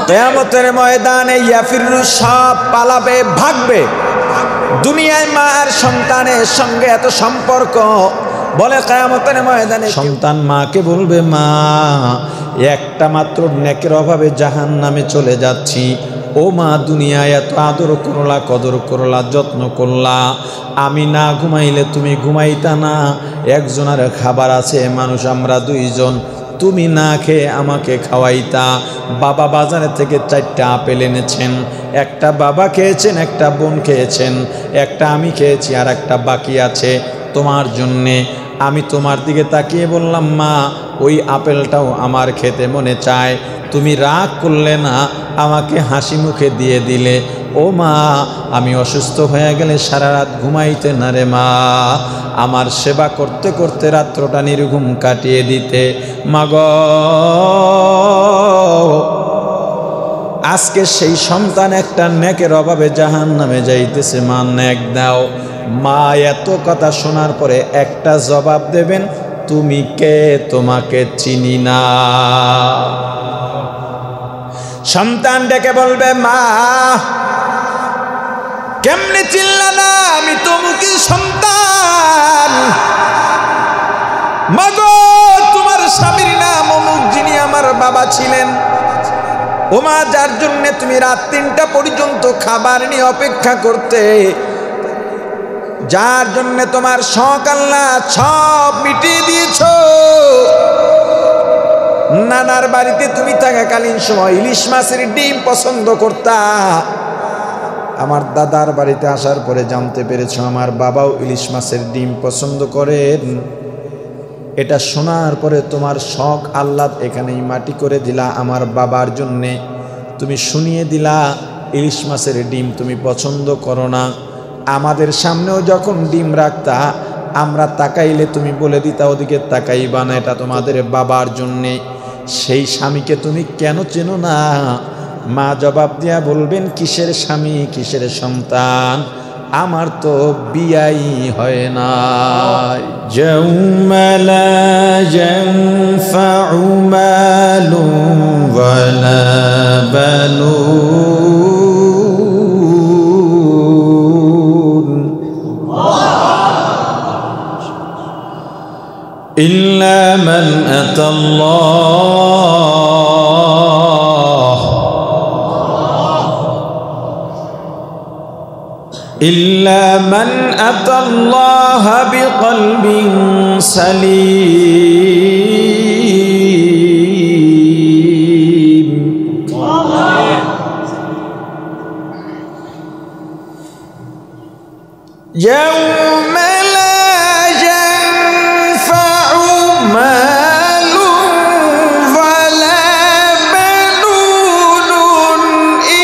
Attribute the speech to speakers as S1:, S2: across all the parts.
S1: কিয়ামতের ময়দানে ইয়াফিরু সব পালাবে, ভাগবে। দুনিয়ায় মা আর সন্তানের সঙ্গে এত সম্পর্ক, বলে কিয়ামতের ময়দানে সন্তান মাকে বলবে, মা একটা মাত্র নেকের অভাবে জাহান্নামে চলে যাচ্ছি। ও মা, দুনিয়ায় এত আদর করলা, কদর করলা, যত্ন করলা, আমি না ঘুমাইলে তুমি ঘুমাইতা না। একজনের খাবার আছে, মানুষ আমরা দুইজন, তুমি না খেয়ে আমাকে খাওয়াইতা। বাবা বাজারে থেকে 4টা আপেল এনেছেন, একটা বাবা খেয়েছেন, একটা বোন খেয়েছেন, একটা আমি খেয়েছি, আর একটা বাকি আছে তোমার জন্যে। আমি তোমার দিকে তাকিয়ে বললাম, মা ওই আপেলটাও আমার খেতে মনে চায়। তুমি রাগ করলে না, আমাকে হাসি মুখে দিয়ে দিলে। ও মা, আমি অসুস্থ হয়ে গেলে সারা রাত ঘুমাইতে না রে মা, আমার সেবা করতে করতে রাত্রটা নির্ঘুম কাটিয়ে দিতে। মাগো, আজকে সেই সন্তান একটা নেকের অভাবে জাহান্নামে যাইতেছে, মা নেক দাও। মা এত কথা শোনার পরে একটা জবাব দেবেন, তুমি কে, তোমাকে চিনি না। সন্তান ডেকে বলবে, মা কেমনে চিনলা না, আমি তো মুখী সন্তান। মাগো, তোমার স্বামীর নাম অমুক, যিনি আমার বাবা ছিলেন। ও মা, যার জন্য তুমি রাত 3টা পর্যন্ত খাবার নিয়ে অপেক্ষা করতে, যার জন্য তোমার শখ আল্লাহ সব মিটিয়ে দিয়েছ। নানার বাড়িতে তুমি থাকাকালীন সময় ইলিশ মাছের ডিম পছন্দ করতা, আমার দাদার বাড়িতে আসার পরে জানতে পেরেছ আমার বাবাও ইলিশ মাছের ডিম পছন্দ করেন। এটা শোনার পরে তোমার শখ আহ্লাদ এখানেই মাটি করে দিলা আমার বাবার জন্যে। তুমি শুনিয়ে দিলা ইলিশ মাছের ডিম তুমি পছন্দ করো না। আমাদের সামনেও যখন ডিম রাখতা, আমরা তাকাইলে তুমি বলে দিতা ওদিকে তাকাইবা না, এটা তোমাদের বাবার জন্যে। সেই স্বামীকে তুমি কেন চেনো না? মা জবাব দিয়া বলবেন, কিসের স্বামী, কিসের সন্তান, আমার তো বিয়াই হয় না।
S2: ইয়াউমা লা ইয়ানফাউ মালুন ওয়ালা বানুন ইল্লা মান আতাল্লাহ إلا من أتى الله بقلب سليم يوم لا ينفع مال ولا بنون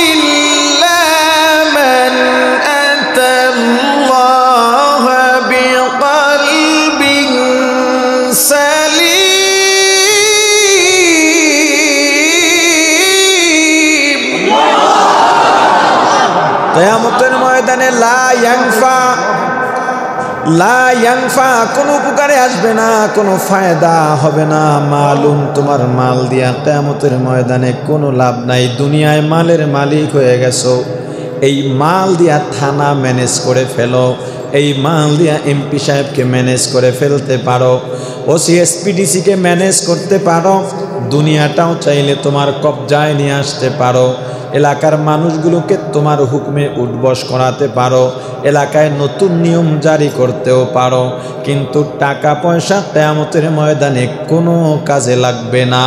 S2: إلا من أتى الله بقلب سليم
S1: কিয়ামতের ময়দানে লা ইয়ানফা কোনো উপকারে আসবে না, কোনো ফায়দা হবে না। মালুম, তোমার মাল দিয়া কিয়ামতের ময়দানে কোনো লাভ নাই। দুনিয়ায় মালের মালিক হয়ে গেছো, এই মাল দিয়া থানা ম্যানেজ করে ফেলো, এই মাল দিয়া এমপি সাহেবকে ম্যানেজ করে ফেলতে পারো, ওসি এসপিডিসিকে ম্যানেজ করতে পারো, দুনিয়াটাও চাইলে তোমার কবজায় নিয়ে আসতে পারো, এলাকার মানুষগুলোকে তোমার হুকুমে উঠবস করাতে পারো, এলাকায় নতুন নিয়ম জারি করতেও পারো, কিন্তু টাকা পয়সা কিয়ামতের ময়দানে কোনো কাজে লাগবে না।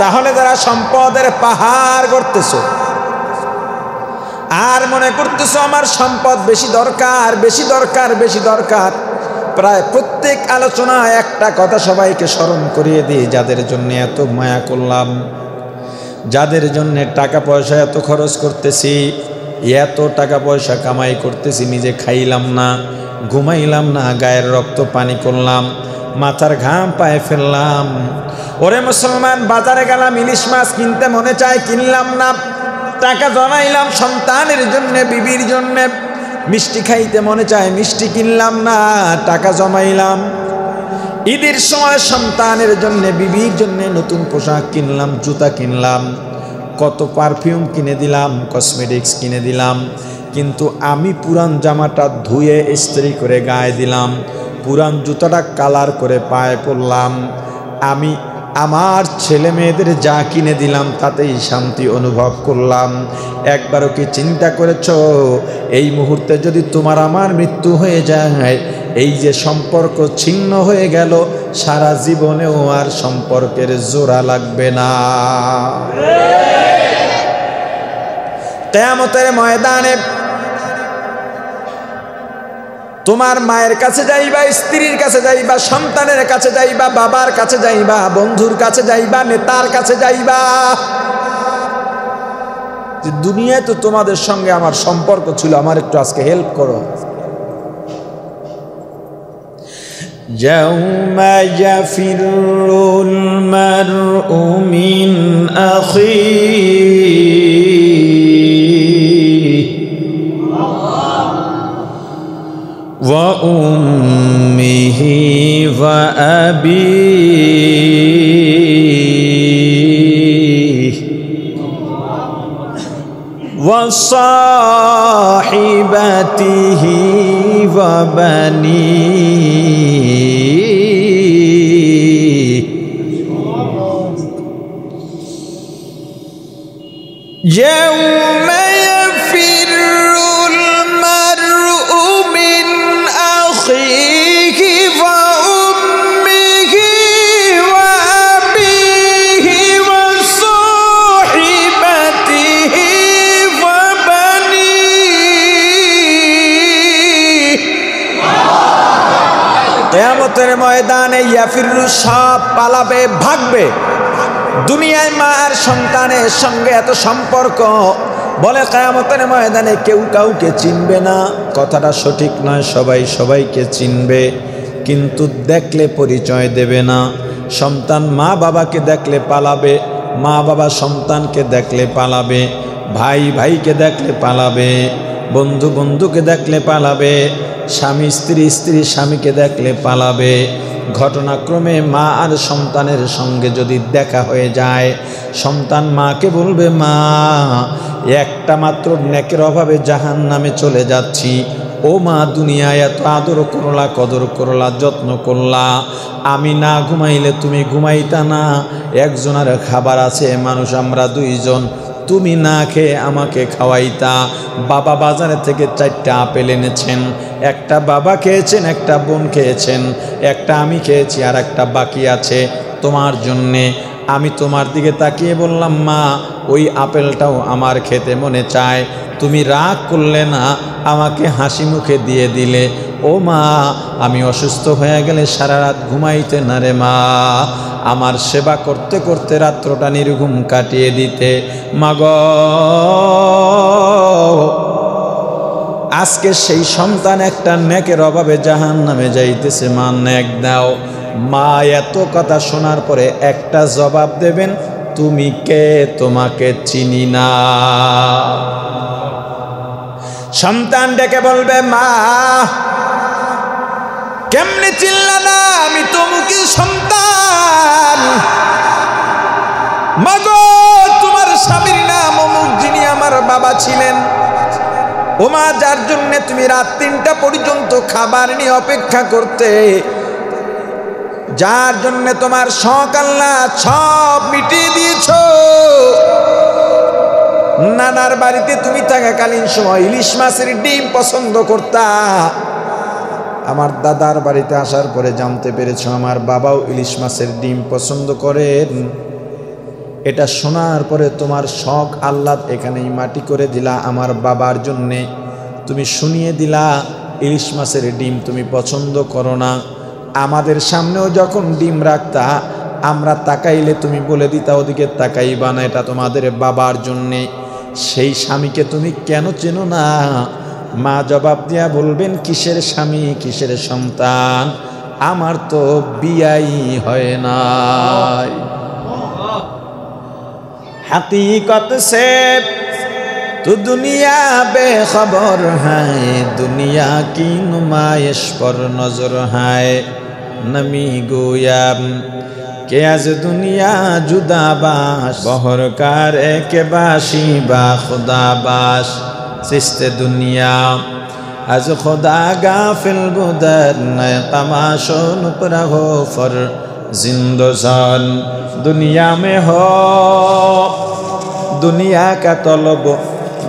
S1: তাহলে যারা সম্পদের পাহাড় গড়তেছো আর মনে করতেছো আমার সম্পদ বেশি দরকার, বেশি দরকার, বেশি দরকার, প্রায় প্রত্যেক আলোচনায় একটা কথা সবাইকে স্মরণ করিয়ে দিই, যাদের জন্য এত মায়া করলাম, যাদের জন্য টাকা পয়সা এত খরচ করতেছি, এত টাকা পয়সা কামাই করতেছি, নিজে খাইলাম না, ঘুমাইলাম না, গায়ের রক্ত পানি করলাম, মাথার ঘাম পায়ে ফেললাম। ওরে মুসলমান, বাজারে গেলাম, ইলিশ মাছ কিনতে মনে চায়, কিনলাম না, টাকা জমাইলাম সন্তানের জন্যে, বিবির জন্যে, মিষ্টি খাইতে মনে চায়, মিষ্টি কিনলাম না, টাকা জমাইলাম। ঈদের সময় সন্তানের জন্য, বিবির জন্য নতুন পোশাক কিনলাম, জুতা কিনলাম, কত পারফিউম কিনে দিলাম, কসমেটিক্স কিনে দিলাম, কিন্তু আমি পুরান জামাটা ধুয়ে ইস্ত্রি করে গায়ে দিলাম, পুরান জুতাটা কালার করে পায়ে পরলাম। আমি আমার ছেলে মেয়েদের যা কিনে দিলাম তাতেই শান্তি অনুভব করলাম। একবারও কি চিন্তা করেছ এই মুহূর্তে যদি তোমার আমার মৃত্যু হয়ে যায়, এই যে সম্পর্ক ছিন্ন হয়ে গেল, সারা জীবনেও আর সম্পর্কের জোড়া লাগবে না। কিয়ামতের ময়দানে তোমার মায়ের কাছে যাইবা, স্ত্রীর কাছে যাইবা, সন্তানের কাছে যাইবা, বাবার কাছে যাইবা, বন্ধুর কাছে যাইবা, নেতার কাছে যাইবা, যে দুনিয়ায় তো তোমাদের সঙ্গে আমার সম্পর্ক ছিল, আমার একটু আজকে হেল্প করো। ইয়াউমা ইয়াফিরুল মারউ মিন আখিহি وأمه وأبيه وصاحبته وبنيه يوم يفر المرء من أخيه وأمه وأبيه وصاحبته وبنيه কিয়ামতের ময়দানে ইয়াফিরু, সব পালাবে, ভাগবে। দুনিয়ায় মা আর সন্তানের সঙ্গে এত সম্পর্ক, বলে কিয়ামতের ময়দানে কেউ কাউকে চিনবে না। কথাটা সঠিক নয়, সবাই সবাইকে চিনবে, কিন্তু দেখলে পরিচয় দেবে না। সন্তান মা বাবাকে দেখলে পালাবে, মা বাবা সন্তানকে দেখলে পালাবে, ভাই ভাইকে দেখলে পালাবে, বন্ধু বন্ধুকে দেখলে পালাবে, স্বামী স্ত্রী স্ত্রী স্বামীকে দেখলে পালাবে। ঘটনাক্রমে মা আর সন্তানের সঙ্গে যদি দেখা হয়ে যায়, সন্তান মাকে বলবে, মা একটা মাত্র নেকের অভাবে জাহান্নামে চলে যাচ্ছি। ও মা, দুনিয়ায় এত আদর করলা, কদর করলা, যত্ন করলা, আমি না ঘুমাইলে তুমি ঘুমাইতা না। একজনের খাবার আছে, মানুষ আমরা দুইজন, তুমি না খেয়ে আমাকে খাওয়াইতা। বাবা বাজারে থেকে 4টা আপেল এনেছেন, একটা বাবা খেয়েছেন, একটা বোন খেয়েছেন, একটা আমি খেয়েছি, আর একটা বাকি আছে তোমার জন্যে। আমি তোমার দিকে তাকিয়ে বললাম, মা ওই আপেলটাও আমার খেতে মনে চায়। তুমি রাগ করলে না, আমাকে হাসি মুখে দিয়ে দিলে। ও মা, আমি অসুস্থ হয়ে গেলে সারা রাত ঘুমাইতে না রে মা, আমার সেবা করতে করতে রাত্রটা নির্ঘুম কাটিয়ে দিতে। মাগো, আজকে সেই সন্তান একটা নেকের অভাবে জাহান্নামে যাইতেছে, মা নেক দাও। মা এত কথা শোনার পরে একটা জবাব দেবেন, তুমি কে, তোমাকে চিনি না। সন্তান ডেকে বলবে, মা কেমনে চিনলা না, আমি তো মুখের সন্তান। মাগো, তোমার স্বামীর নাম অমুক, যিনি আমার বাবা ছিলেন। ও মা, যার জন্য তুমি রাত 3টা পর্যন্ত খাবার নিয়ে অপেক্ষা করতে, যার জন্য তোমার শখ আল্লাহ সব মিটিয়ে দিয়েছ। নানার বাড়িতে তুমি থাকাকালীন সময় ইলিশ মাছের ডিম পছন্দ করতা, আমার দাদার বাড়িতে আসার পরে জানতে পেরেছ আমার বাবাও ইলিশ মাছের ডিম পছন্দ করেন। এটা শোনার পরে তোমার শখ আহ্লাদ এখানেই মাটি করে দিলা আমার বাবার জন্যে। তুমি শুনিয়ে দিলা ইলিশ মাছের ডিম তুমি পছন্দ করো না। আমাদের সামনেও যখন ডিম রাখতা, আমরা তাকাইলে তুমি বলে দিতা ওদিকে তাকাইবা না, এটা তোমাদের বাবার জন্যে। সেই স্বামীকে তুমি কেন চেনো না? মা জবাব দিয়া বলবেন, কিসের স্বামী, কিসের সন্তান, আমার তো বিয়াই হয় নাই। हकीकत से तो दुनिया बेखबर है, दुनिया की नुमाइश पर नजर है। নমি গোয়াম কে আজ দুনিয়া জুদাবাস বহরকার কে বাসি বা খুদাবাস সিস্তে দুনিয়া از خدا غافل بودن نئے تماشوں پر ہو فر زندگان دنیا میں ہو دنیا کا طلب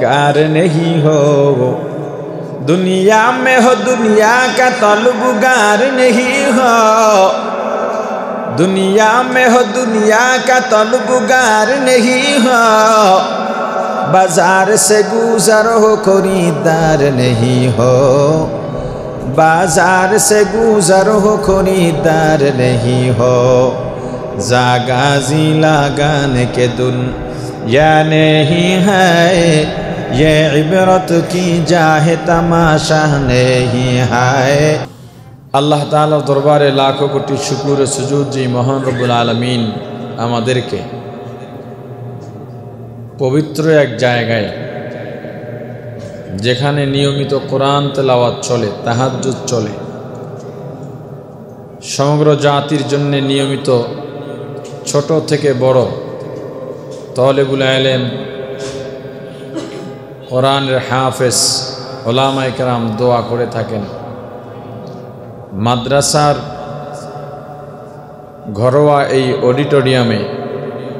S1: گار نہیں ہو دنیا میں ہو دنیا کا طلب گار نہیں ہو دنیا میں ہو دنیا کا طلب گار نہیں ہو बाजार से गुजर हो खरीदार नहीं हो बाजार से गुजर हो खरीदार नहीं हो जागाजी लगाने के दुनिया नहीं है ये इबरत की जाहे तमाशा नहीं है আল্লাহ তাআলার দরবারে লাখো কোটি শুকর ও সুজুদ যে মহান রব্বুল আলামিন আমাদেরকে পবিত্র এক জায়গায় যেখানে নিয়মিত কোরআন তেলাওয়াত চলে তাহাজ্জুদ চলে সমগ্র জাতির জন্য নিয়মিত ছোট থেকে বড় তালেবুল ইলম কোরআনের হাফেজ উলামায়ে কেরাম দোয়া করে থাকেন মাদ্রাসার ঘরোয়া এই অডিটোরিয়ামে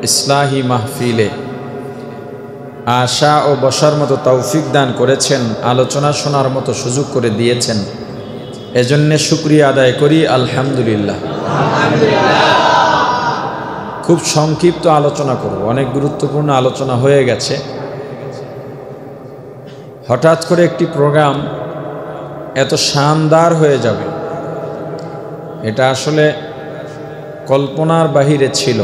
S1: ইসলাহি মাহফিলে আশা ও বসার মতো তৌফিক দান করেছেন আলোচনা শোনার মতো সুযোগ করে দিয়েছেন এজন্য শুকরিয়া আদায় করি আলহামদুলিল্লাহ খুব সংক্ষিপ্ত আলোচনা করব অনেক গুরুত্বপূর্ণ আলোচনা হয়ে গেছে হঠাৎ করে একটি প্রোগ্রাম এত শানদার হয়ে যাবে এটা আসলে কল্পনার বাহিরে ছিল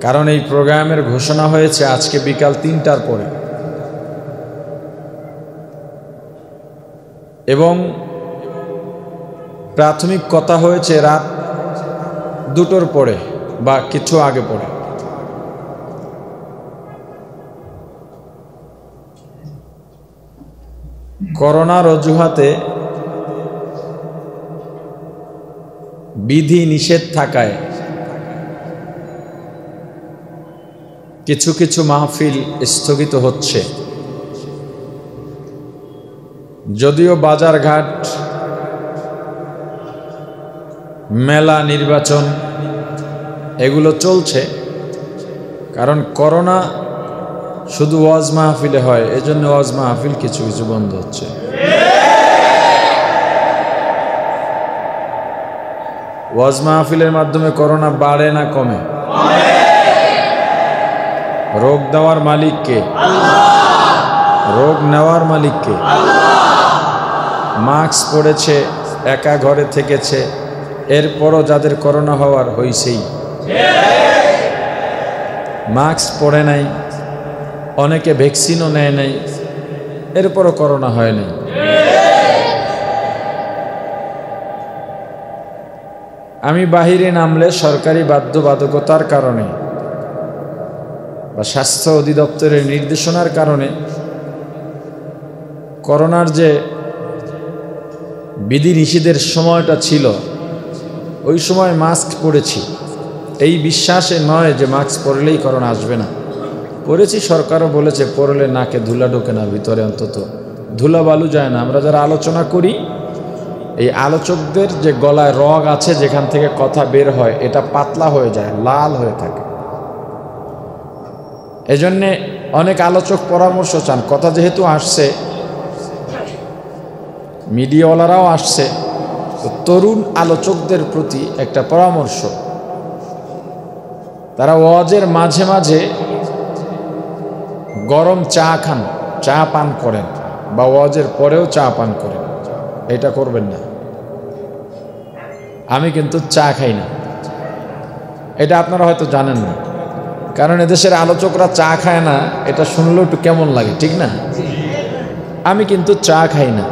S1: কারণ এই প্রোগ্রামের ঘোষণা হয়েছে আজকে বিকাল ৩টার পরে এবং প্রাথমিক কথা হয়েছে রাত ২টোর পরে বা কিছু আগে পরে করোনার অজুহাতে বিধি নিষেধ থাকায় কিছু কিছু মাহফিল স্থগিত হচ্ছে যদিও বাজারঘাট মেলা নির্বাচন এগুলো চলছে কারণ করোনা শুধু ওয়াজ মাহফিলে হয় এজন্য ওয়াজ মাহফিল কিছু কিছু বন্ধ হচ্ছে ওয়াজ মাহফিলের মাধ্যমে করোনা বাড়ে না কমে রোগ দেওয়ার মালিক কে রোগ নেওয়ার মালিক কে মাস্ক পরেছে একা ঘরে থেকেছে এরপরও যাদের করোনা হওয়ার হইছেই মাস্ক পরে নাই অনেকে ভ্যাকসিনও নেয় নাই এরপরও করোনা হয় নাই আমি বাহিরে নামলে সরকারি বাধ্যবাধকতার কারণে বা স্বাস্থ্য অধিদপ্তরের নির্দেশনার কারণে করোনার যে বিধি নিষেধের সময়টা ছিল ওই সময় মাস্ক পরেছি এই বিশ্বাসে নয় যে মাস্ক পরলেই করোনা আসবে না পরেছি সরকারও বলেছে পরলে নাকে ধুলা ঢোকে না ভিতরে অন্তত ধুলা বালু যায় না আমরা যারা আলোচনা করি এই আলোচকদের যে গলায় রগ আছে যেখান থেকে কথা বের হয় এটা পাতলা হয়ে যায় লাল হয়ে থাকে এজন্যে অনেক আলোচক পরামর্শ চান কথা যেহেতু আসছে মিডিয়াওয়ালারাও আসছে তো তরুণ আলোচকদের প্রতি একটা পরামর্শ তারা ওয়াজের মাঝে মাঝে গরম চা খান চা পান করেন বা ওয়াজের পরেও চা পান করেন এটা করবেন না আমি কিন্তু চা খাই না এটা আপনারা হয়তো জানেন না কারণ এদেশের আলোচকরা চা খায় না এটা শুনলেও একটু কেমন লাগে ঠিক না আমি কিন্তু চা খাই না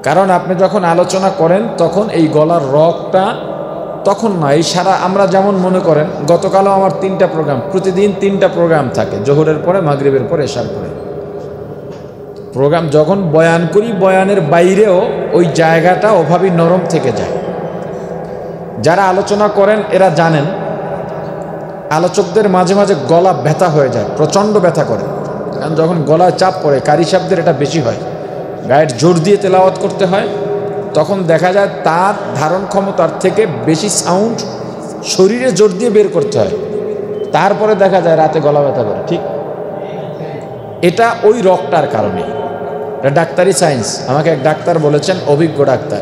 S1: কারণ আপনি যখন আলোচনা করেন তখন এই গলার রগটা তখন না এই সারা আমরা যেমন মনে করেন গতকালও আমার 3টা প্রোগ্রাম প্রতিদিন 3টা প্রোগ্রাম থাকে জোহরের পরে মাগরিবের পরে এশার পরে প্রোগ্রাম যখন বয়ান করি, বয়ানের বাইরেও ওই জায়গাটা ওভাবেই নরম থেকে যায়। যারা আলোচনা করেন এরা জানেন, আলোচকদের মাঝে মাঝে গলা ব্যথা হয়ে যায়, প্রচণ্ড ব্যথা করে। কারণ যখন গলায় চাপ পড়ে, কারি শব্দের এটা বেশি হয়, গায়ের জোর দিয়ে তেলাওয়াত করতে হয়, তখন দেখা যায় তার ধারণ ক্ষমতার থেকে বেশি সাউন্ড শরীরে জোর দিয়ে বের করতে হয়। তারপরে দেখা যায় রাতে গলা ব্যথা করে। ঠিক এটা ওই রগটার কারণে। এটা ডাক্তারি সায়েন্স। আমাকে এক ডাক্তার বলেছেন, অভিজ্ঞ ডাক্তার,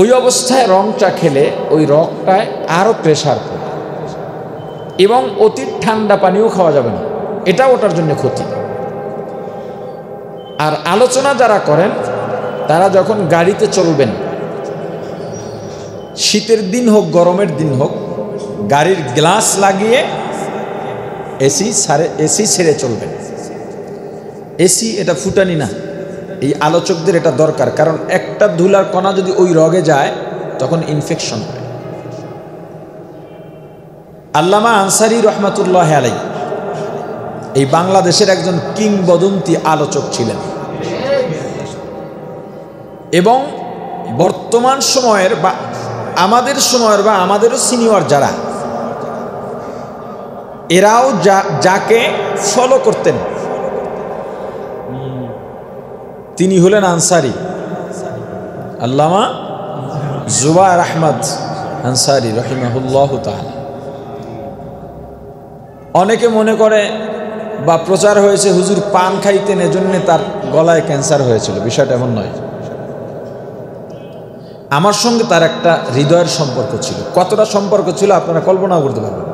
S1: ওই অবস্থায় রংটা খেলে ওই রগটায় আরও প্রেশার পড়ে এবং অতি ঠান্ডা পানিও খাওয়া যাবে না, এটা ওটার জন্য ক্ষতি। আর আলোচনা যারা করেন তারা যখন গাড়িতে চলবেন, শীতের দিন হোক গরমের দিন হোক, গাড়ির গ্লাস লাগিয়ে এসি ছেড়ে চলবেন। এসি এটা ফুটানি না, এই আলোচকদের এটা দরকার। কারণ একটা ধুলার কণা যদি ওই রগে যায় তখন ইনফেকশন হয়। আল্লামা আনসারী রহমাতুল্লাহ আলাইহি এই বাংলাদেশের একজন কিংবদন্তি আলোচক ছিলেন এবং বর্তমান সময়ের বা আমাদের সময়ের বা আমাদেরও সিনিয়র যারা, এরাও যাকে ফলো করতেন তিনি হলেন আনসারী, আল্লামা জুবায়ের আহমদ আনসারী রহিমাহুল্লাহ তাআলা। অনেকে মনে করে বা প্রচার হয়েছে হুজুর পান খাইতেন এজন্য তার গলায় ক্যান্সার হয়েছিল। বিষয়টা এমন নয়। আমার সঙ্গে তার একটা হৃদয়ের সম্পর্ক ছিল। কতটা সম্পর্ক ছিল আপনারা কল্পনাও করতে পারবেন।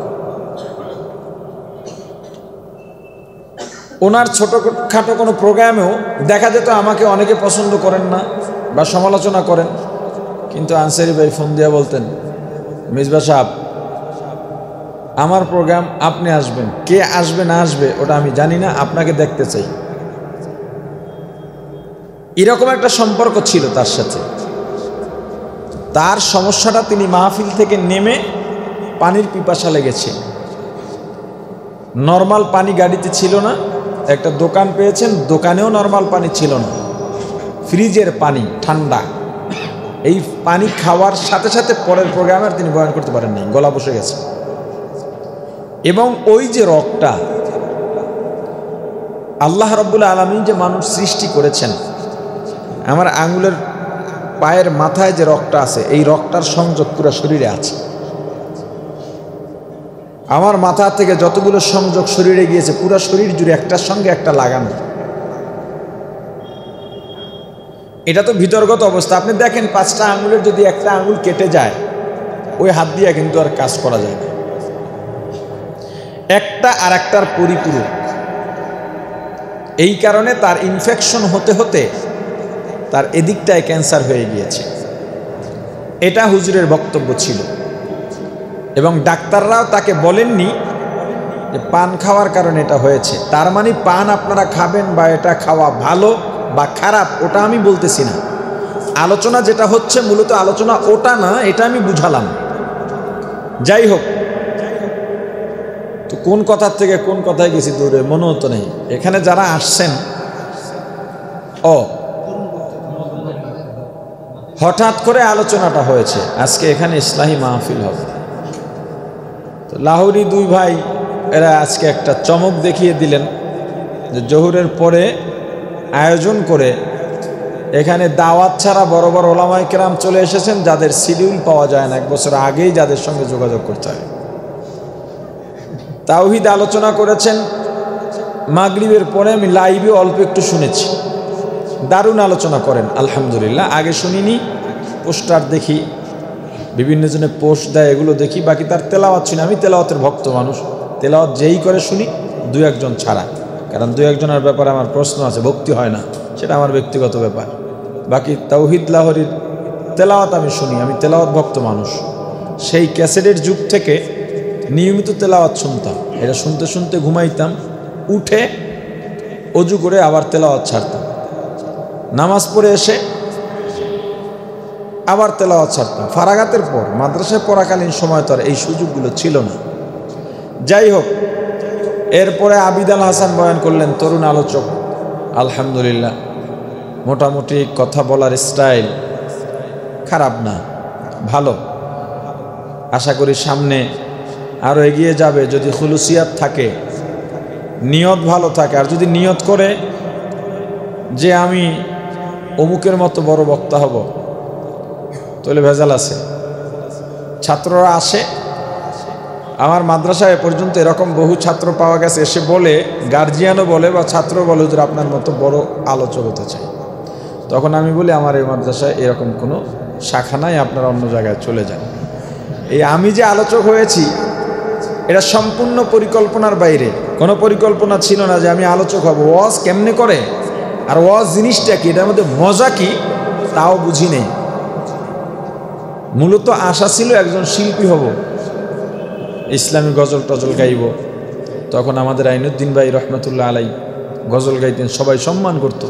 S1: ওনার ছোটোখাটো কোনো প্রোগ্রামেও দেখা যেত আমাকে অনেকে পছন্দ করেন না বা সমালোচনা করেন, কিন্তু আনসারী ভাই ফোন দিয়ে বলতেন, মিসবাহ সাহেব আমার প্রোগ্রাম আপনি আসবেন, কে আসবে না আসবে ওটা আমি জানি না, আপনাকে দেখতে চাই। এরকম একটা সম্পর্ক ছিল তার সাথে। তার সমস্যাটা, তিনি মাহফিল থেকে নেমে পানির পিপাসা লেগেছে, নর্মাল পানি গাড়িতে ছিল না, একটা দোকান পেয়েছেন, দোকানেও নর্মাল পানি ছিল না, ফ্রিজের পানি ঠান্ডা। এই পানি খাওয়ার সাথে সাথে পরের প্রোগ্রামে তিনি বয়ান করতে পারেননি, গলা বসে গেছে। এবং ওই যে রগটা আল্লাহ রাব্বুল আলামিন যে মানুষ সৃষ্টি করেছেন, আমার আঙুলের পায়ের মাথায় যে রগটা আছে, এই রগটার সংযোগ পুরো শরীরে আছে। আমার মাথা থেকে যতগুলো সংযোগ শরীরে গিয়েছে, পুরো শরীর জুড়ে একটার সঙ্গে একটা লাগানো। এটা তো ভিতরগত অবস্থা। আপনি দেখেন 5টা আঙুলের যদি একটা আঙুল কেটে যায়, ওই হাত দিয়ে কিন্তু আর কাজ করা যায় না। একটা আর একটার পরিপূরক। এই কারণে তার ইনফেকশন হতে হতে তার এদিকটায় ক্যান্সার হয়ে গিয়েছে। এটা হুজুরের বক্তব্য ছিল এবং ডাক্তাররাও তাকে বলেননি যে পান খাওয়ার কারণে এটা হয়েছে। তার মানে পান আপনারা খাবেন বা এটা খাওয়া ভালো বা খারাপ ওটা আমি বলতেছি না। আলোচনা যেটা হচ্ছে মূলত আলোচনা ওটা না, এটা আমি বুঝালাম। যাই হোক, তো কোন কথার থেকে কোন কথায় গেছি দূরে মনে হতো নেই। এখানে যারা আসছেন, হঠাৎ করে আলোচনাটা হয়েছে আজকে এখানে ইসলাহি মাহফিল হবে। তো লাহোরি 2 ভাই এরা আজকে একটা চমক দেখিয়ে দিলেন যে জোহরের পরে আয়োজন করে এখানে দাওয়াত ছাড়া বড় বড় ওলামায়ে কেরাম চলে এসেছেন, যাদের শিডিউল পাওয়া যায় না, 1 বছর আগেই যাদের সঙ্গে যোগাযোগ করতে হয়। তাওহীদ আলোচনা করেছেন মাগরিবের পরে, আমি লাইভে অল্প একটু শুনেছি। দারুণ আলোচনা করেন আলহামদুলিল্লাহ। আগে শুনিনি, পোস্টার দেখি, বিভিন্ন জনে পোস্ট দেয়, এগুলো দেখি। বাকি তার তেলাওয়াত শুনি। আমি তেলাওয়াতের ভক্ত মানুষ, তেলাওয়াত যেই করে শুনি, 2-1 জন ছাড়া। কারণ 2-1 জনের ব্যাপারে আমার প্রশ্ন আছে, ভক্তি হয় না, সেটা আমার ব্যক্তিগত ব্যাপার। বাকি তাওহীদ লাহোরির তেলাওয়াত আমি শুনি, আমি তেলাওয়াত ভক্ত মানুষ। সেই ক্যাসেটের যুগ থেকে নিয়মিত তেলাওয়াত শুনতাম। এটা শুনতে শুনতে ঘুমাইতাম, উঠে অজু করে আবার তেলাওয়াত ছাড়তাম, নামাজ পড়ে এসে আবার তেলাওয়াত ছাড়তাম। ফারাগাতের পর মাদ্রাসায় পড়াকালীন সময় তো আর এই সুযোগগুলো ছিল না। যাই হোক, এরপরে আবিদ আল হাসান বয়ান করলেন, তরুণ আলোচক। আলহামদুলিল্লাহ, মোটামুটি কথা বলার স্টাইল খারাপ না, ভালো। আশা করি সামনে আরও এগিয়ে যাবে যদি খুলুসিয়াত থাকে, নিয়ত ভালো থাকে। আর যদি নিয়ত করে যে আমি অমুকের মতো বড় বক্তা হব, তাহলে ভেজাল আছে। ছাত্ররা আসে আমার মাদ্রাসায় পর্যন্ত, এরকম বহু ছাত্র পাওয়া গেছে, এসে বলে, গার্জিয়ানও বলে বা ছাত্র বলে, হুজুর আপনার মতো বড় আলোচক হতে চাই। তখন আমি বলি আমার এই মাদ্রাসায় এরকম কোনো শাখা নাই, আপনারা অন্য জায়গায় চলে যান। এই আমি যে আলোচক হয়েছি এটা সম্পূর্ণ পরিকল্পনার বাইরে। কোনো পরিকল্পনা ছিল না যে আমি আলোচক হব। ওয়াজ কেমনে করে আর ওয়াজ জিনিসটা কি, এটার মধ্যে মজা কি তাও বুঝি নেই। মূলত আশা ছিল একজন শিল্পী হব, ইসলামী গজল টজল গাইব। তখন আমাদের আইনুদ্দিন ভাই রহমতুল্লাহ আলাই গজল গাইতেন, সবাই সম্মান করত,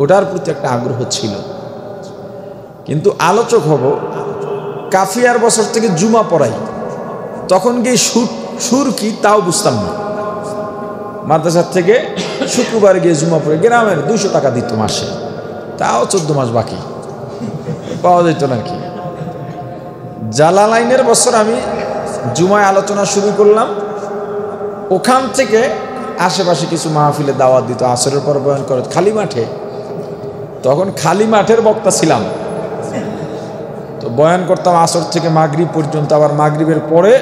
S1: ওটার প্রতি একটা আগ্রহ ছিল। কিন্তু আলোচক হব, কাফিয়ার বছর থেকে জুমা পড়াই, তখন গিয়ে সুর কি তাও বুঝতাম না। মাদ্রাসার থেকে শুক্রবার গিয়ে জুমা পড়ে, গ্রামের 200 টাকা দিত মাসে, তাও 14 মাস বাকি পাওয়া যেত নাকি। জালালাইনের বছর আমি জুমায় আলোচনা শুরু করলাম, ওখান থেকে আশেপাশে কিছু মাহফিলে দাওয়াত দিত, আসরের পর বয়ান করে খালি মাঠে। তখন খালি মাঠের বক্তা ছিলাম, তো বয়ান করতাম আসর থেকে মাগরিব পর্যন্ত। আবার মাগরিবের পরে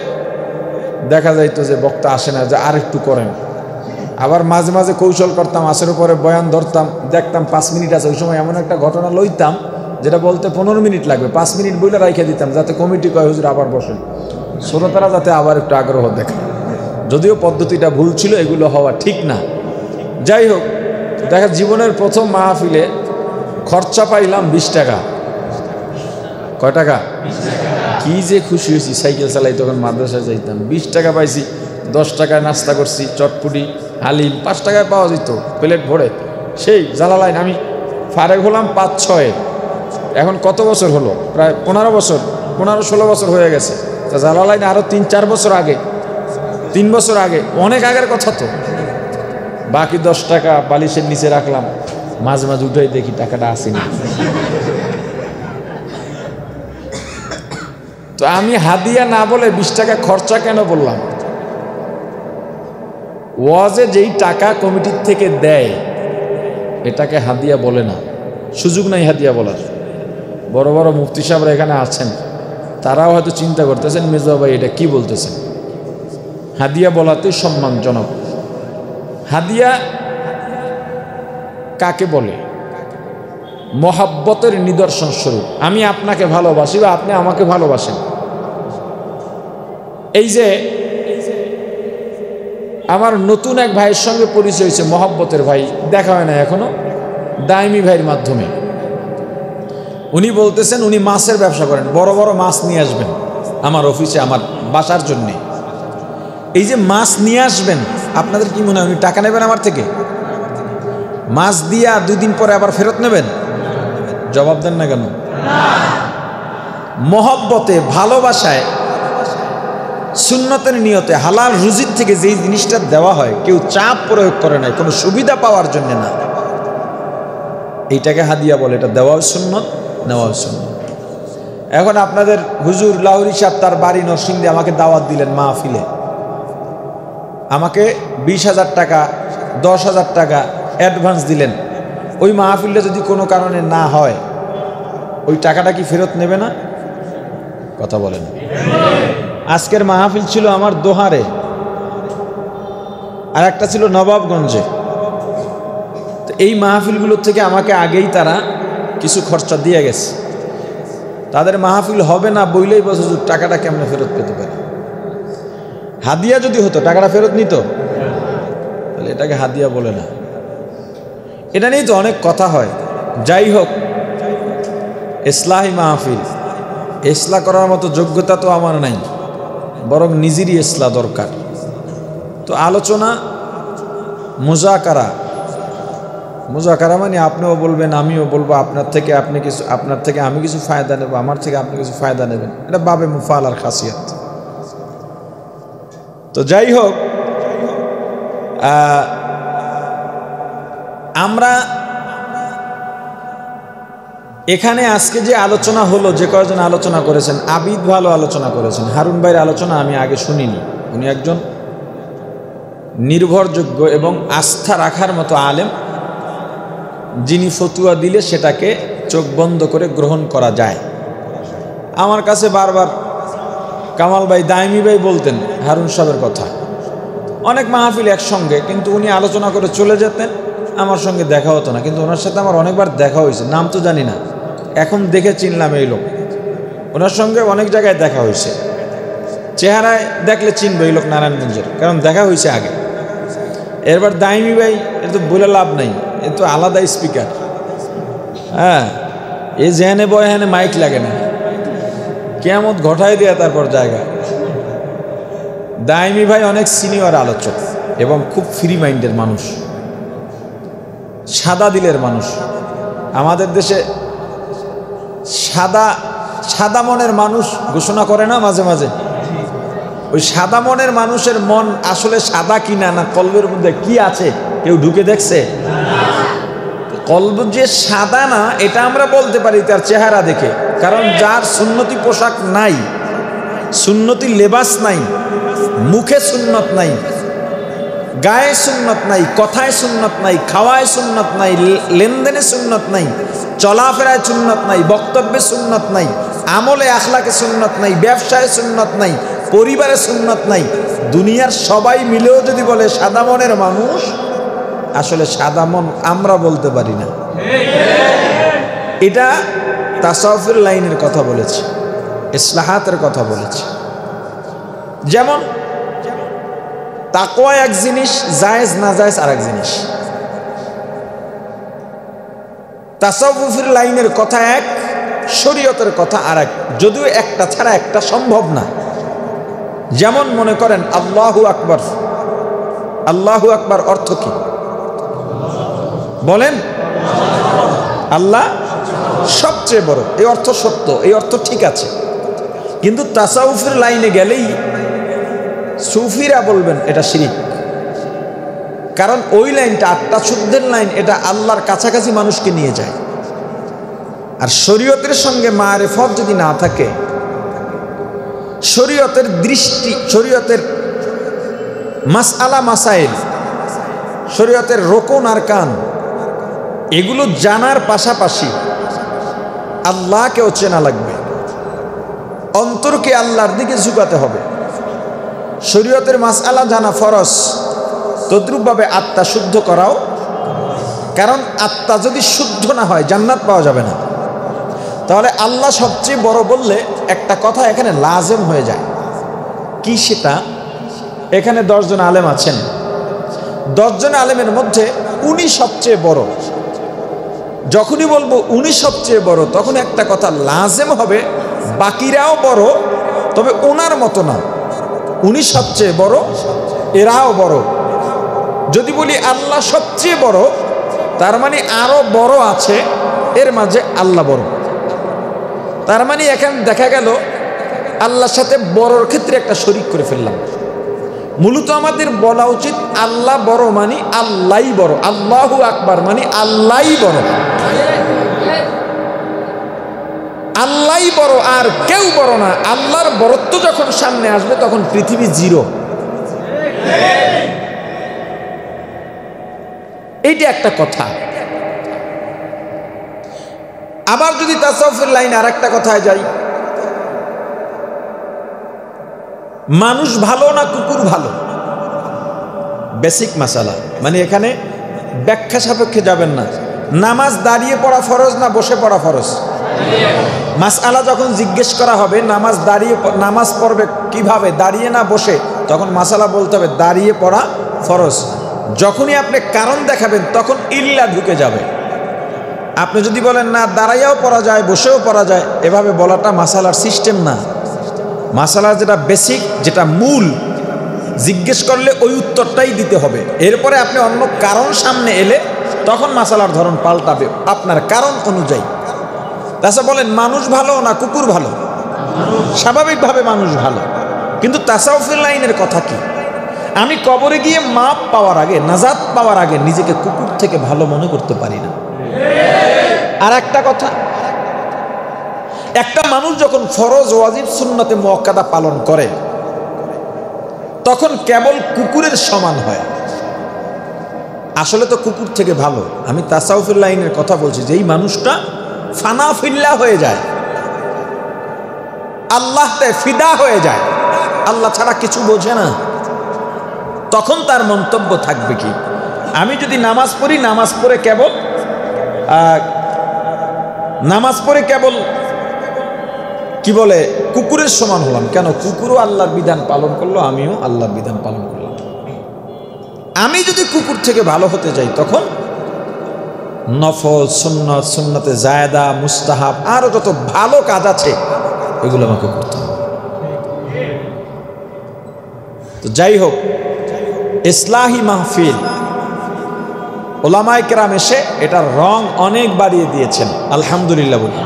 S1: দেখা যাইতো যে বক্তা আসে না, যে আর একটু করেন। আবার মাঝে মাঝে কৌশল করতাম, আসরের পরে বয়ান ধরতাম, দেখতাম 5 মিনিট আছে। ওই সময় এমন একটা ঘটনা লইতাম যেটা বলতে 15 মিনিট লাগবে, 5 মিনিট বইলে রাইখে দিতাম, যাতে কমিটি কয় হুজুর আবার বসেন, শ্রোতারা যাতে আবার একটু আগ্রহ দেখে। যদিও পদ্ধতিটা ভুল ছিল, এগুলো হওয়া ঠিক না। যাই হোক, দেখা জীবনের প্রথম মাহফিলে খরচা পাইলাম 20 টাকা। কয় টাকা? কি যে খুশি হয়েছি, সাইকেল চালাই তখন মাদ্রাসায় যাইতাম, 20 টাকা পাইছি। 10 টাকায় নাস্তা করছি, চটপুটি হালিম 5 টাকায় পাওয়া যেত প্লেট ভরে। সেই জালালাইন আমি ফারেক হলাম 5-6, এখন কত বছর হলো? প্রায় 15 বছর, 15-16 বছর হয়ে গেছে। তা জালালাইন আরও 3-4 বছর আগে, 3 বছর আগে, অনেক আগের কথা তো। বাকি 10 টাকা বালিশের নিচে রাখলাম, মাঝে মাঝে উঠাই দেখি টাকাটা আসেনি। তো আমি হাদিয়া না বলে 20 টাকা খরচা কেন বললাম? ওয়াজে যেই টাকা কমিটির থেকে দেয় এটাকে হাদিয়া বলে না, সুযোগ নাই হাদিয়া বলার। বড় বড় মুফতি সাহেবরা এখানে আছেন, তারাও হয়তো চিন্তা করতেছেন মেজবা ভাই এটা কি বলতেছেন। হাদিয়া বলাতে সম্মানজনক। হাদিয়া কাকে বলে? মহাব্বতের নিদর্শন স্বরূপ। আমি আপনাকে ভালোবাসি বা আপনি আমাকে ভালোবাসেন। এই যে আমার নতুন এক ভাইয়ের সঙ্গে পরিচয় হয়েছে, মহাব্বতের ভাই, দেখা হয় না এখনো, দাইমি ভাইয়ের মাধ্যমে। উনি বলতেছেন উনি মাছের ব্যবসা করেন, বড় বড় মাছ নিয়ে আসবেন আমার অফিসে, আমার বাসার জন্যে। এই যে মাছ নিয়ে আসবেন, আপনাদের কি মনে হয় উনি টাকা নেবেন আমার থেকে? মাছ দিয়া 2 দিন পরে আবার ফেরত নেবেন? জবাব দেন না কেন? মহব্বতে, ভালোবাসায়, সুন্নতের নিয়তে, হালাল রুজির থেকে যেই জিনিসটা দেওয়া হয়, কেউ চাপ প্রয়োগ করে না, কোনো সুবিধা পাওয়ার জন্য না, এইটাকে হাদিয়া বলে। এটা দেওয়াও সুন্নত, নেওয়াও সুন্নত। এখন আপনাদের হুজুর লাহোরি সাহেব তার বাড়ি নরসিংদী, আমাকে দাওয়াত দিলেন মাহফিলে, আমাকে 20,000 টাকা 10,000 টাকা অ্যাডভান্স দিলেন। ওই মাহফিলটা যদি কোনো কারণে না হয়, ওই টাকাটা কি ফেরত নেবে না? কথা বলেন। আজকের মাহফিল ছিল আমার দোহারে, আর একটা ছিল নবাবগঞ্জে। তো এই মাহফিলগুলোর থেকে আমাকে আগেই তারা কিছু খরচা দিয়ে গেছে। তাদের মাহফিল হবে না বইলেই বলছে টাকাটা কেমনে ফেরত পেতে পারে। হাদিয়া যদি হতো টাকাটা ফেরত নিত, তাহলে এটাকে হাদিয়া বলে না। এটা নিয়ে তো অনেক কথা হয়। যাই হোক, ইসলাহি মাহফিল, ইসলাহ করার মতো যোগ্যতা তো আমার নাই, বরং নিজেরই ইসলাহ দরকার। তো আলোচনা, মুজাকারা, মুজাকারা মানে আপনিও বলবেন আমিও বলবো, আপনার থেকে আমি কিছু ফায়দা নেব, আমার থেকে আপনি কিছু ফায়দা নেবেন। এটা বাবে মুফালার খাসিয়াত। তো যাই হোক, আমরা এখানে আজকে যে আলোচনা হলো, যে কয়েকজন আলোচনা করেছেন, আবিদ ভালো আলোচনা করেছেন। হারুন ভাইয়ের আলোচনা আমি আগে শুনিনি। উনি একজন নির্ভরযোগ্য এবং আস্থা রাখার মতো আলেম, যিনি ফতুয়া দিলে সেটাকে চোখ বন্ধ করে গ্রহণ করা যায়। আমার কাছে বারবার কামাল ভাই, দাইমি ভাই বলতেন হারুন সাহেবের কথা। অনেক মাহফিল একসঙ্গে, কিন্তু উনি আলোচনা করে চলে যেতেন, আমার সঙ্গে দেখা হতো না। কিন্তু ওনার সাথে আমার অনেকবার দেখা হয়েছে, নাম তো জানি না, এখন দেখে চিনলাম এই লোক। ওনার সঙ্গে অনেক জায়গায় দেখা হয়েছে, চেহারায় দেখলে চিনবে এই লোক নারায়ণগঞ্জের, কারণ দেখা হয়েছে আগে। এরবার দাইমি ভাই, এ তো বলে লাভ নাই, এ তো আলাদা স্পিকার। হ্যাঁ, এই যেখানে বয় এখানে মাইক লাগে না, কেয়ামত ঘটায় দেয়া তারপর জায়গা। দাইমি ভাই অনেক সিনিয়র আলোচক এবং খুব ফ্রি মাইন্ডের মানুষ, সাদা দিলের মানুষ। আমাদের দেশে সাদা মনের মানুষ ঘোষণা করে না মাঝে মাঝে, ওই সাদা মনের মানুষের মন আসলে সাদা কিনা, না কলবের মধ্যে কি আছে কেউ ঢুকে দেখছে? কলব যে সাদা না এটা আমরা বলতে পারি তার চেহারা দেখে, কারণ যার সুন্নতি পোশাক নাই, সুন্নতি লেবাস নাই, মুখে সুন্নত নাই, গায়ে সুন্নত নাই, কথায় সুন্নত নাই, খাওয়ায় সুন্নত নাই, লেনদেনে সুন্নত নাই, চলাফেরায় সুন্নত নাই, বক্তব্যে সুন্নত নাই, আমলে আখলাকে সুন্নত নাই, ব্যবসায় সুন্নত নাই, পরিবারে সুন্নত নাই, দুনিয়ার সবাই মিলেও যদি বলে সাদা মনের মানুষ, আসলে সাদা মন আমরা বলতে পারি না। এটা তাসাউফের লাইনের কথা বলেছি, ইসলাহাতের কথা বলেছি। যেমন তাকওয়া এক জিনিস, জায়েজ না জায়েজ আর এক জিনিস। তাসাউফের লাইনের কথা এক, শরীয়তের কথা আর এক, যদিও একটা ছাড়া একটা সম্ভব না। যেমন মনে করেন আল্লাহু আকবার, আল্লাহু আকবার অর্থ কি বলেন? আল্লাহ সবচেয়ে বড়, এই অর্থ সত্য, এই অর্থ ঠিক আছে। কিন্তু তাসাউফের লাইনে গেলেই সুফিরা বলবেন এটা শিরিক, কারণ ওই লাইনটা আটটা শুদ্ধের লাইন, এটা আল্লাহর কাছাকাছি মানুষকে নিয়ে যায়। আর শরীয়তের সঙ্গে মারিফত যদি না থাকে, শরীয়তের দৃষ্টি, শরীয়তের মাসআলা মাসাইল, শরীয়তের রোকন আর কান, এগুলো জানার পাশাপাশি আল্লাহকেও চেনা লাগবে, অন্তরকে আল্লাহর দিকে ঝুঁকাতে হবে। শরীয়তের মাসআলা জানা ফরজ, তদ্রূপভাবে আত্মা শুদ্ধ করাও, কারণ আত্মা যদি শুদ্ধ না হয় জান্নাত পাওয়া যাবে না। তাহলে আল্লাহ সবচেয়ে বড় বললে একটা কথা এখানে লাজেম হয়ে যায়। কি সেটা? এখানে 10 জন আলেম আছেন, 10 জন আলেমের মধ্যে উনি সবচেয়ে বড়। যখনই বলবো উনি সবচেয়ে বড়, তখন একটা কথা লাজেম হবে, বাকিরাও বড়, তবে ওনার মতো না। উনি সবচেয়ে বড়, এরাও বড়। যদি বলি আল্লাহ সবচেয়ে বড়, তার মানে আরো বড় আছে, এর মাঝে আল্লাহ বড়। তার মানে এখানে দেখা গেল আল্লাহর সাথে বড়র ক্ষেত্রে একটা শরীক করে ফেললাম। মূলত আমাদের বলা উচিত আল্লাহ বড় মানে আল্লাহই বড়, আল্লাহু আকবার মানে আল্লাহই বড়, আল্লাহই বড়, আর কেউ বড় না। আল্লাহর বড়ত্ব যখন সামনে আসবে তখন পৃথিবী জিরো। এইটা একটা কথা। আবার যদি তাসাউফের লাইন আর একটা কথায় যাই, মানুষ ভালো না কুকুর ভালো, বেসিক মাসালা। মানে এখানে ব্যাখ্যা সাপেক্ষে যাবেন না। নামাজ দাঁড়িয়ে পড়া ফরজ না বসে পড়া ফরজ? মাসআলা যখন জিজ্ঞেস করা হবে নামাজ দাঁড়িয়ে, নামাজ পড়বে কিভাবে, দাঁড়িয়ে না বসে, তখন মাসালা বলতে হবে দাঁড়িয়ে পড়া ফরজ। যখনই আপনি কারণ দেখাবেন তখন ইল্লা ঢুকে যাবে। আপনি যদি বলেন না দাঁড়াইয়াও পড়া যায়, বসেও পড়া যায়, এভাবে বলাটা মাসালার সিস্টেম না। মাসালার যেটা বেসিক, যেটা মূল, জিজ্ঞেস করলে ওই উত্তরটাই দিতে হবে। এরপরে আপনি অন্য কারণ সামনে এলে তখন মাসালার ধরন পাল্টাবে আপনার কারণ অনুযায়ী। তাছাড়া বলেন মানুষ ভালো না কুকুর ভালো? স্বাভাবিকভাবে মানুষ ভালো, কিন্তু তাসাউফের লাইনের কথা কি? আমি কবরে গিয়ে মাপ পাওয়ার আগে, নাজাত পাওয়ার আগে নিজেকে কুকুর থেকে ভালো মনে করতে পারি না। আর একটা কথা, একটা মানুষ যখন ফরজ ওয়াজিব সুন্নতে মুআক্কাদা পালন করে তখন কেবল কুকুরের সমান হয়। আসলে তো কুকুর থেকে ভালো। আমি তাসাউফুল লাইনের কথা বলছি, যে এই মানুষটা ফানা ফিল্লা হয়ে যায়, আল্লাহতে ফিদা হয়ে যায়, আল্লাহ ছাড়া কিছু বোঝে না, তখন তার মন্তব্য থাকবে কি? আমি যদি নামাজ পড়ি, নামাজ পড়ে কেবল কি বলে কুকুরের সমান হলাম। কেন? কুকুরও আল্লাহর বিধান পালন করলো, আমিও আল্লাহর বিধান পালন করলাম। আমি যদি কুকুর থেকে ভালো হতে যাই তখন নফল, সুন্নত, সুন্নতে জায়েদা, মুস্তাহাব, আরো যত ভালো কাজ আছে এগুলো আমাকে করতে হবে। তো যাই হোক, ইসলাহি মাহফিল ওলামায়ে কেরাম এসে এটার রং অনেক বাড়িয়ে দিয়েছেন, আলহামদুলিল্লাহ বলি।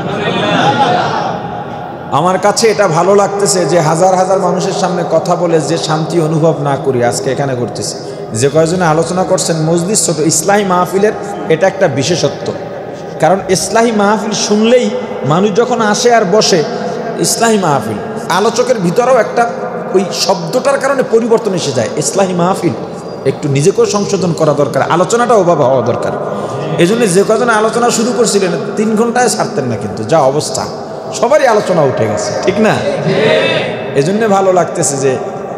S1: আমার কাছে এটা ভালো লাগতেছে যে হাজার হাজার মানুষের সামনে কথা বলে যে শান্তি অনুভব না করি আজকে এখানে করতেছি। যে কয়েকজনে আলোচনা করছেন মজলিস ছোট, ইসলাহি মাহফিলের এটা একটা বিশেষত্ব। কারণ ইসলাহি মাহফিল শুনলেই মানুষ যখন আসে আর বসে, ইসলাহি মাহফিল, আলোচকের ভিতরেও একটা ওই শব্দটার কারণে পরিবর্তন এসে যায়। ইসলাহি মাহফিল একটু নিজেকেও সংশোধন করা দরকার, আলোচনাটা ওভাবে হওয়া দরকার। এই জন্য যে কজনে আলোচনা শুরু করছিলেন 3 ঘন্টায় ছাড়তেন না, কিন্তু যা অবস্থা সবারই আলোচনা উঠে গেছে, ঠিক না? এই জন্যে ভালো লাগতেছে যে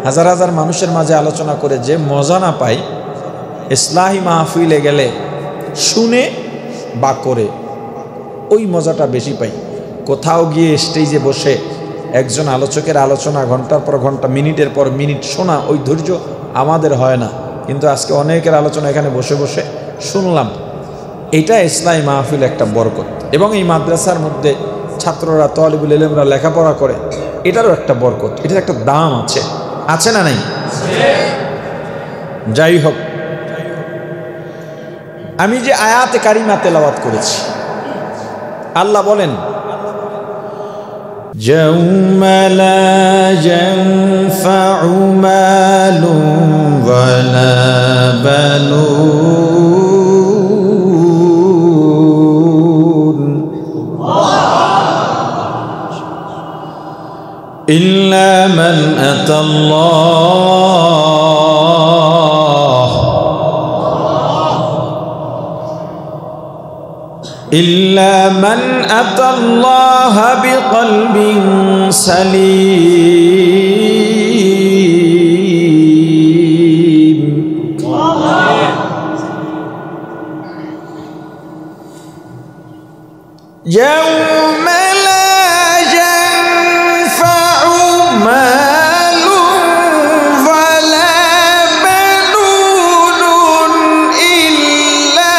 S1: হাজার হাজার মানুষের মাঝে আলোচনা করে যে মজা না পাই, ইসলাহি মাহফিলে গেলে শুনে বা করে ওই মজাটা বেশি পাই। কোথাও গিয়ে স্টেজে বসে একজন আলোচকের আলোচনা ঘন্টার পর ঘন্টা, মিনিটের পর মিনিট শোনা, ওই ধৈর্য আমাদের হয় না। কিন্তু আজকে অনেকের আলোচনা এখানে বসে বসে শুনলাম। এটা ইসলাহি মাহফিল একটা বরকত। এবং এই মাদ্রাসার মধ্যে ছাত্ররা, তালিবুল ইলমরা লেখাপড়া করে, এটারও একটা বরকত, এটার একটা দাম আছে, আছে না নাই? যাই হোক, আমি যে আয়াতে কারিমা তেলাওয়াত করেছি, আল্লাহ বলেন
S2: ইয়াউমা লা ইয়ানফাউ মালুন ওয়ালা বানুন ইল্লা মান আতাল্লাহ إلا من أتى الله بقلب سليم يوم لا ينفع مال ولا بنون إلا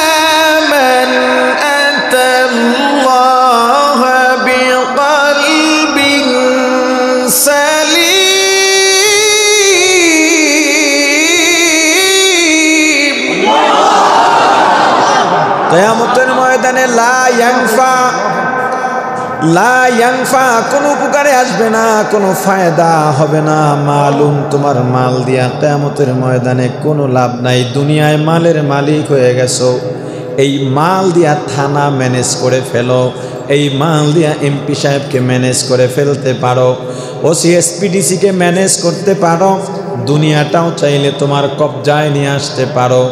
S2: من أتى الله بقلب سليم
S1: কিয়ামতের ময়দানে লা ইয়ানফা কোনো উপকারে আসবে না, কোনো ফায়দা হবে না। মালুম, তোমার মাল দিয়া কিয়ামতের ময়দানে কোনো লাভ নাই। দুনিয়ায় মালের মালিক হয়ে গেছো, এই মাল দিয়া থানা ম্যানেজ করে ফেলো, এই মাল দিয়া এমপি সাহেবকে ম্যানেজ করে ফেলতে পারো, ওসি এসপিডিসিকে ম্যানেজ করতে পারো, দুনিয়াটাও চাইলে তোমার কবজায় নিয়ে আসতে পারো,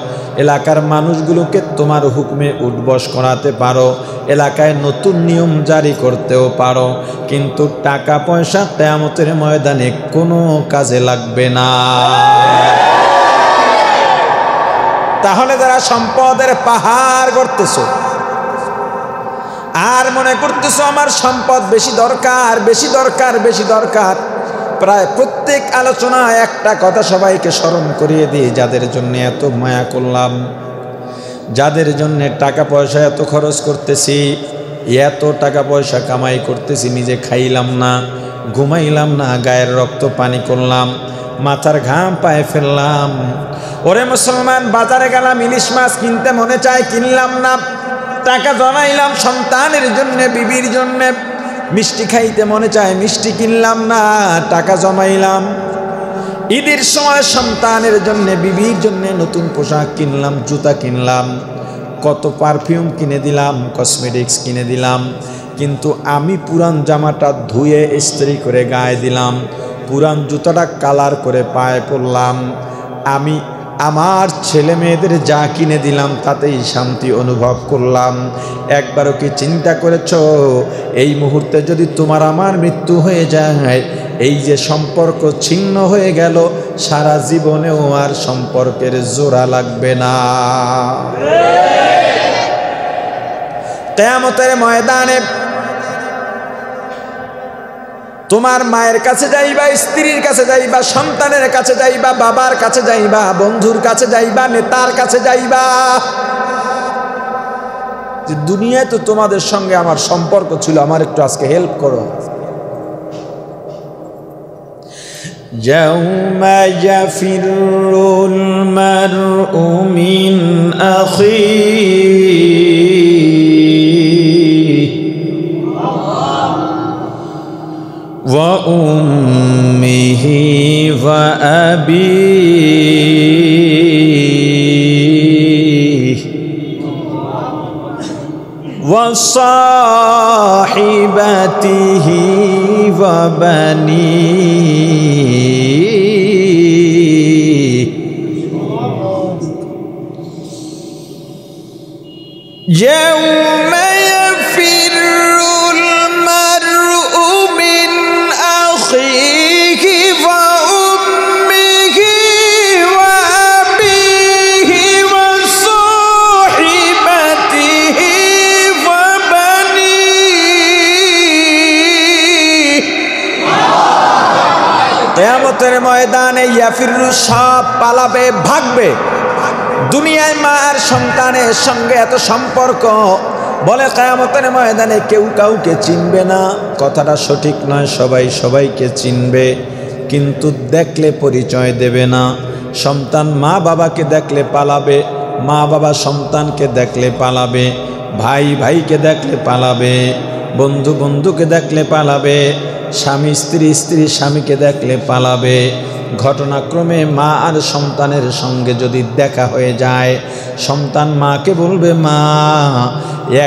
S1: এলাকার মানুষগুলোকে তোমার হুকুমে উঠবস করাতে পারো, এলাকায় নতুন নিয়ম জারি করতেও পারো, কিন্তু টাকা পয়সা কিয়ামতের ময়দানে কোনো কাজে লাগবে না। তাহলে যারা সম্পদের পাহাড় গড়তেছো আর মনে করতেছো আমার সম্পদ বেশি দরকার, বেশি দরকার, বেশি দরকার, প্রায় প্রত্যেক আলোচনায় একটা কথা সবাইকে স্মরণ করিয়ে দিই, যাদের জন্য এত মায়া করলাম, যাদের জন্য টাকা পয়সা এত খরচ করতেছি, এত টাকা পয়সা কামাই করতেছি, নিজে খাইলাম না, ঘুমাইলাম না, গায়ের রক্ত পানি করলাম, মাথার ঘাম পায়ে ফেললাম। ওরে মুসলমান, বাজারে গেলাম, ইলিশ মাছ কিনতে মনে চায়, কিনলাম না, টাকা জমাইলাম সন্তানের জন্যে, বিবির জন্যে, মিষ্টি খাইতে মনে চায়, মিষ্টি কিনলাম না, টাকা জমাইলাম। ঈদের সময় সন্তানের জন্য, বিবির জন্য নতুন পোশাক কিনলাম, জুতা কিনলাম, কত পারফিউম কিনে দিলাম, কসমেটিক্স কিনে দিলাম, কিন্তু আমি পুরান জামাটা ধুয়ে ইস্ত্রি করে গায়ে দিলাম, পুরান জুতাটা কালার করে পায়ে পরলাম, আমি আমার ছেলে মেয়েদের যা কিনে দিলাম তাতেই শান্তি অনুভব করলাম। একবারও কি চিন্তা করেছ এই মুহূর্তে যদি তোমার আমার মৃত্যু হয়ে যায়, এই যে সম্পর্ক ছিন্ন হয়ে গেল, সারা জীবনেও আর সম্পর্কের জোড়া লাগবে না। কিয়ামতের ময়দানে তোমার মায়ের কাছে যাইবা, স্ত্রীর কাছে যাইবা, সন্তানের কাছে যাইবা, বাবার কাছে যাইবা, বন্ধুর কাছে যাইবা, নেতার কাছে যাইবা, যে দুনিয়ায় তো তোমাদের সঙ্গে আমার সম্পর্ক ছিল, আমার একটু আজকে হেল্প করো। ইয়াউমা ইয়াফিরুল মারউ মিন আখিহি ওয়া উম্মিহি ওয়া আবিহি ওয়া সাহিবাতিহি ওয়া বানিহি ইয়াউমা ইয়াফিরুল মারউ মিন আখিহি ওয়া উম্মিহি ওয়া আবিহি ওয়া সাহিবাতিহি ওয়া বানিহি। কিয়ামতের ময়দানে ইয়াফিরু, সব পালাবে, ভাগবে। দুনিয়ায় মা আর সন্তানের সঙ্গে এত সম্পর্ক, বলে কিয়ামতের ময়দানে কেউ কাউকে চিনবে না। কথাটা সঠিক নয়, সবাই সবাইকে চিনবে, কিন্তু দেখলে পরিচয় দেবে না। সন্তান মা বাবাকে দেখলে পালাবে, মা বাবা সন্তানকে দেখলে পালাবে, ভাই ভাইকে দেখলে পালাবে, বন্ধু বন্ধুকে দেখলে পালাবে, স্বামী স্ত্রী স্ত্রী স্বামীকে দেখলে পালাবে। ঘটনাক্রমে মা আর সন্তানের সঙ্গে যদি দেখা হয়ে যায়, সন্তান মাকে বলবে, মা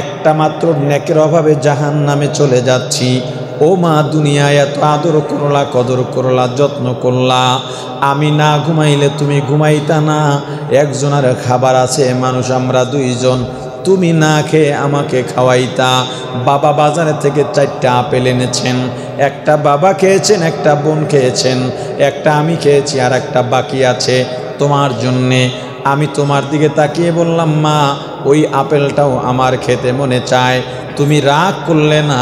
S1: একটা মাত্র নেকের অভাবে জাহান্নামে চলে যাচ্ছি। ও মা, দুনিয়ায় এত আদর করলা, কদর করলা, যত্ন করলা, আমি না ঘুমাইলে তুমি ঘুমাইতা না, একজনের খাবার আছে, মানুষ আমরা দুইজন, তুমি না খেয়ে আমাকে খাওয়াইতা। বাবা বাজারে থেকে 4টা আপেল এনেছেন, একটা বাবা খেয়েছেন, একটা বোন খেয়েছেন, একটা আমি খেয়েছি, আর একটা বাকি আছে তোমার জন্যে। আমি তোমার দিকে তাকিয়ে বললাম, মা ওই আপেলটাও আমার খেতে মনে চায়, তুমি রাগ করলে না,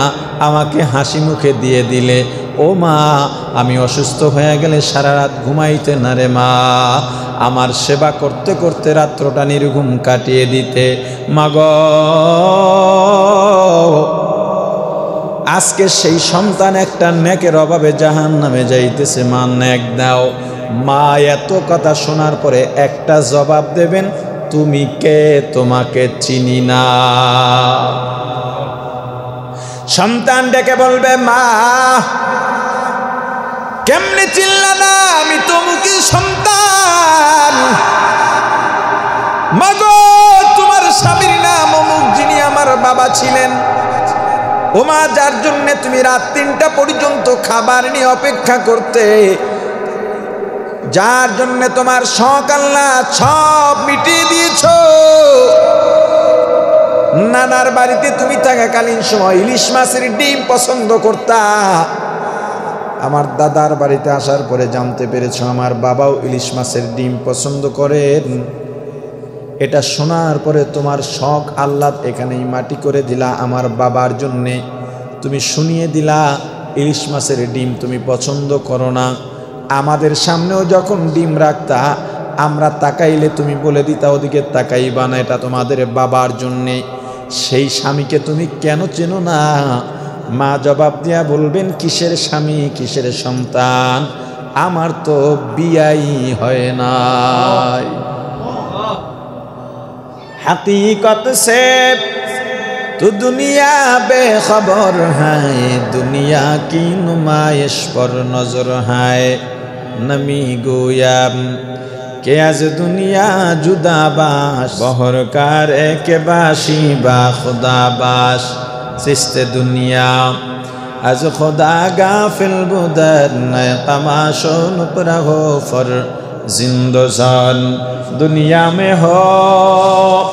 S1: আমাকে হাসি মুখে দিয়ে দিলে। ও মা, আমি অসুস্থ হয়ে গেলে সারা রাত ঘুমাইতে না রে মা, আমার সেবা করতে করতে রাত্রটা নির্ঘুম কাটিয়ে দিতে। মাগো, আজকে সেই সন্তান একটা নেকের অভাবে জাহান্নামে যাইতেছে, মা নেক দাও। মা এত কথা শোনার পরে একটা জবাব দেবেন, তুমি কে, তোমাকে চিনি না। সন্তান ডেকে বলবে, মা কেমনে চিনলা না, আমি তো মুখী সন্তান। মাগো, তোমার স্বামীর নাম অমুক, যিনি আমার বাবা ছিলেন। ও মা, যার জন্য তুমি রাত 3টা পর্যন্ত খাবার নিয়ে অপেক্ষা করতে, যার জন্য তোমার শখ আল্লাহ সব মিটিয়ে দিয়েছ। নানার বাড়িতে তুমি থাকাকালীন সময় ইলিশ মাছের ডিম পছন্দ করতা, আমার দাদার বাড়িতে আসার পরে জানতে পেরেছ আমার বাবাও ইলিশ মাছের ডিম পছন্দ করেন। এটা শোনার পরে তোমার শখ আহ্লাদ এখানেই মাটি করে দিলা আমার বাবার জন্যে। তুমি শুনিয়ে দিলা ইলিশ মাছের ডিম তুমি পছন্দ করো না। আমাদের সামনেও যখন ডিম রাখতা, আমরা তাকাইলে তুমি বলে দিতা ওদিকে তাকাইবা না, এটা তোমাদের বাবার জন্যে। সেই স্বামীকে তুমি কেন চেনো না? মা জবাব দিয়া বলবেন, কিসের স্বামী, কিসের সন্তান, আমার তো বিয়াই হয় নাই। हकीकत से तो दुनिया बेखबर है, दुनिया की नुमाइश पर नजर है। নমি গোয়াম কে আজ দুনিয়া জুদাবাস বহরকার একে বাসি বা খুদাবাস সিস্তে দুনিয়া از خدا غافل بودن تماشون پر ہو فر زندگان دنیا میں ہو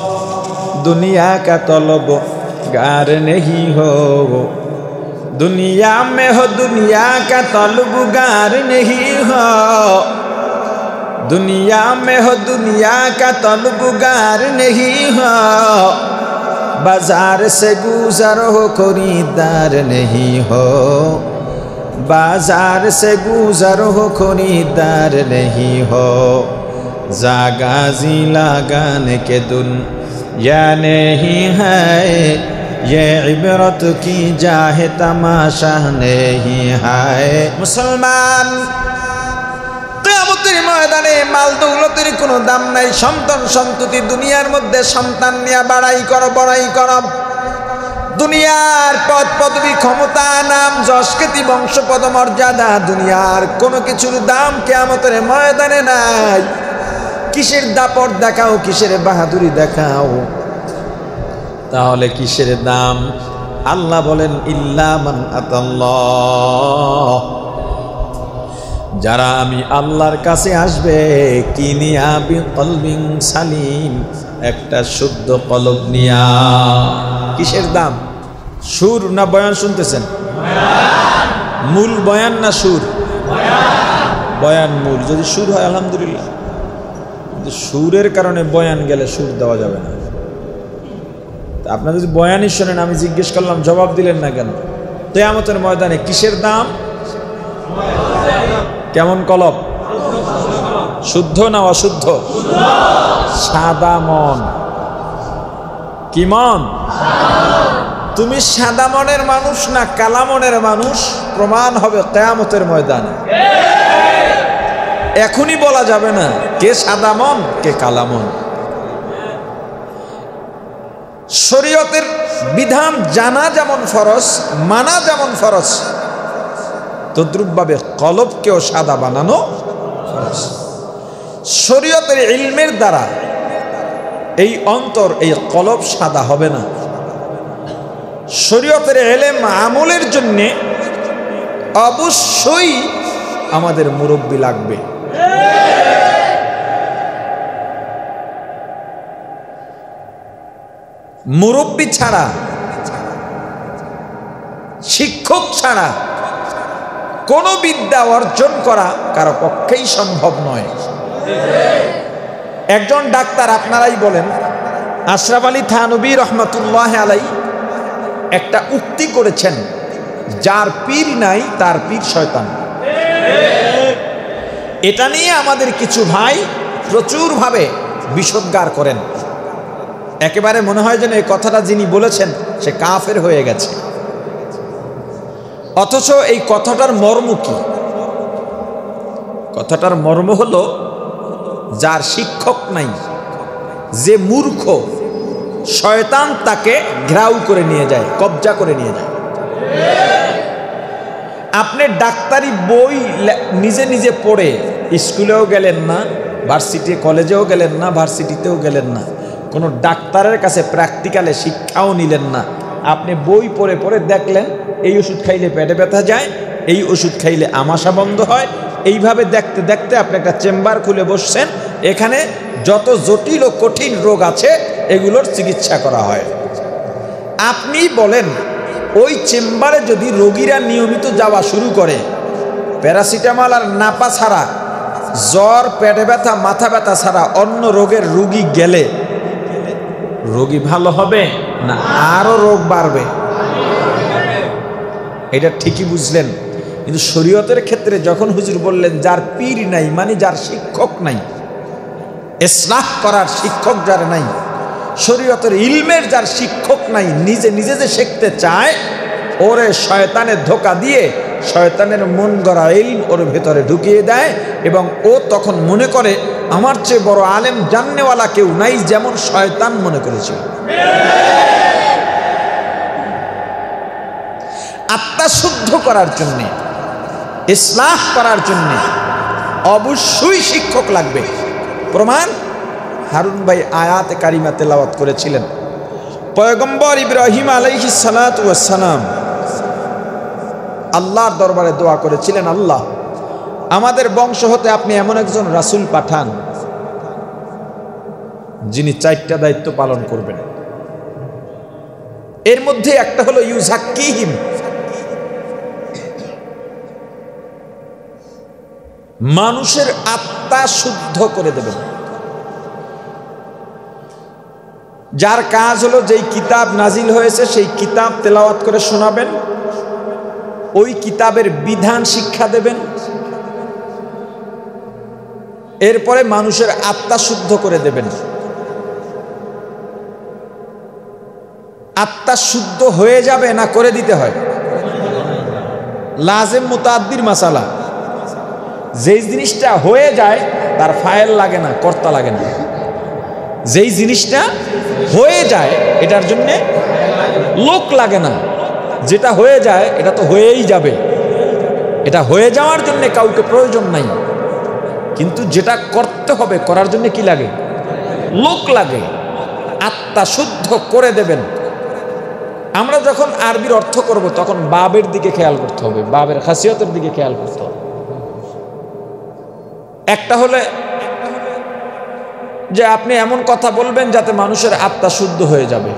S1: دنیا کا طلب گار نہیں ہو دنیا میں ہو دنیا کا طلب گار نہیں ہو دنیا میں ہو دنیا کا طلب گار نہیں ہو बाजार से गुजर हो खरीदार नहीं हो बाजार से गुजर हो खरीदार नहीं हो जागाजी लगाने के दुनिया नहीं है ये इबरत की जाहे तमाशा नहीं है मुसलमान কিয়ামতের ময়দানে মাল দৌলতের কোনো দাম নাই সন্তান সন্ততি দুনিয়ার মধ্যে সন্তান নিয়ে বড়াই করো দুনিয়ার পদ পদবি ক্ষমতা নাম যশ খ্যাতি বংশ পদমর্যাদা দুনিয়ার কোনো কিছুর দাম কিয়ামতের ময়দানে নাই কিসের দাপট দেখাও কিসের বাহাদুরি দেখাও তাহলে কিসের দাম আল্লাহ বলেন ইল্লা মান আতাল্লাহ যারা আমি আল্লাহর কাছে আসবে কিনিয়া বিকলবিন সালিম একটা শুদ্ধ কলব নিয়া কিসের দাম সুর না বয়ান শুনতেছেন মূল বয়ান না সুর বয়ান মূল যদি সুর হয় আলহামদুলিল্লাহ সুরের কারণে বয়ান গেলে সুর দেওয়া যাবে না আপনারা যদি বয়ানই শোনেন আমি জিজ্ঞেস করলাম জবাব দিলেন না কেন কিয়ামতের ময়দানে কিসের দাম কেমন কলব শুদ্ধ না অশুদ্ধ সাদা মন কি মন তুমি সাদা মনের মানুষ না কালা মনের মানুষ প্রমাণ হবে কিয়ামতের ময়দানে এখনই বলা যাবে না কে সাদা মন কে কালা মন শরীয়তের বিধান জানা যেমন ফরজ মানা যেমন ফরজ তদ্রুপভাবে কলবকেও সাদা বানানো ফরজ শরীয়তের ইলমের দ্বারা এই অন্তর এই কলব সাদা হবে না শরীয়তের ইলম আমলের জন্য অবশ্যই আমাদের মুরব্বি লাগবে মুরব্বি ছাড়া শিক্ষক ছাড়া কোন বিদ্যা অর্জন করা কারো পক্ষেই সম্ভব নয় একজন ডাক্তার আপনারাই বলেন আশরাফ আলী থানভী রহমাতুল্লাহ আলাই একটা উক্তি করেছেন যার পীর নাই তার পীর শয়তান এটা নিয়ে আমাদের কিছু ভাই প্রচুরভাবে বিষোদ্গার করেন একেবারে মনে হয় যেন এই কথাটা যিনি বলেছেন সে কাফের হয়ে গেছে অথচ এই কথাটার মর্ম কি কথাটার মর্ম হলো যার শিক্ষক নাই যে মূর্খ শয়তান তাকে ঘেরাও করে নিয়ে যায় কবজা করে নিয়ে যায় আপনি ডাক্তারি বই নিজে নিজে পড়ে স্কুলেও গেলেন না ভার্সিটি কলেজেও গেলেন না ভার্সিটিতেও গেলেন না কোনো ডাক্তারের কাছে প্র্যাকটিক্যালে শিক্ষাও নিলেন না আপনি বই পড়ে পড়ে দেখলেন এই ওষুধ খাইলে পেটে ব্যথা যায় এই ওষুধ খাইলে আমাশা বন্ধ হয় এইভাবে দেখতে দেখতে আপনি একটা চেম্বার খুলে বসছেন এখানে যত জটিল ও কঠিন রোগ আছে এগুলোর চিকিৎসা করা হয় আপনি বলেন ওই চেম্বারে যদি রোগীরা নিয়মিত যাওয়া শুরু করে প্যারাসিটামল আর নাপা ছাড়া জ্বর পেটে ব্যথা মাথা ব্যথা ছাড়া অন্য রোগের রোগী গেলে রোগী ভালো হবে না আরো রোগ বাড়বে এটা ঠিকই বুঝলেন কিন্তু শরীয়তের ক্ষেত্রে যখন হুজুর বললেন যার পীর নাই মানে যার শিক্ষক নাই ইসলাহ করার শিক্ষক যার নাই শরীয়তের ইলমের যার শিক্ষক নাই নিজে নিজে যে শিখতে চায় ওরে শয়তানের ধোঁকা দিয়ে শয়তানের মন গড়া ইলম ওর ভেতরে ঢুকিয়ে দেয় এবং ও তখন মনে করে আমার চেয়ে বড় আলেম জাননেওয়ালা কেউ নাই যেমন শয়তান মনে করেছিল আত্মা শুদ্ধ করার জন্যে ইসলাহ করার জন্যে অবশ্যই শিক্ষক লাগবে। প্রমাণ হারুন ভাই আয়াতে কারিমা তেলাওয়াত করেছিলেন। পয়গম্বর ইব্রাহিম আলাইহিস সালাতু ওয়াস সালাম আল্লাহর দরবারে দোয়া করেছিলেন, আল্লাহ আমাদের বংশ হতে আপনি এমন একজন রাসূল পাঠান যিনি 4টা দায়িত্ব পালন করবেন। এর মধ্যে একটা হলো ইউজাক্কিহিম, মানুষের আত্মা শুদ্ধ করে দেবেন। যার কাজ হলো যেই কিতাব নাজিল হয়েছে সেই কিতাব তেলাওয়াত করে শোনাবেন, ওই কিতাবের বিধান শিক্ষা দেবেন, এরপরে মানুষের আত্মা শুদ্ধ করে দেবেন। আত্মা শুদ্ধ হয়ে যাবে না করে দিতে হয়? লাজেম মুতাআদ্দির মাসালা। যেই জিনিসটা হয়ে যায় তার ফাইল লাগে না, কর্তা লাগে না। যেই জিনিসটা হয়ে যায় এটার জন্য লোক লাগে না। যেটা হয়ে যায় এটা তো হয়েই যাবে, এটা হয়ে যাওয়ার জন্য কাউকে প্রয়োজন নাই। কিন্তু যেটা করতে হবে করার জন্য কি লাগে? লোক লাগে। আত্মা শুদ্ধ করে দেবেন। আমরা যখন আরবির অর্থ করব তখন বাবের দিকে খেয়াল করতে হবে, বাবের খাসিয়তের দিকে খেয়াল করতে হবে। একটা হলে যে আপনি এমন কথা বলবেন যাতে মানুষের আত্মা শুদ্ধ হয়ে যাবে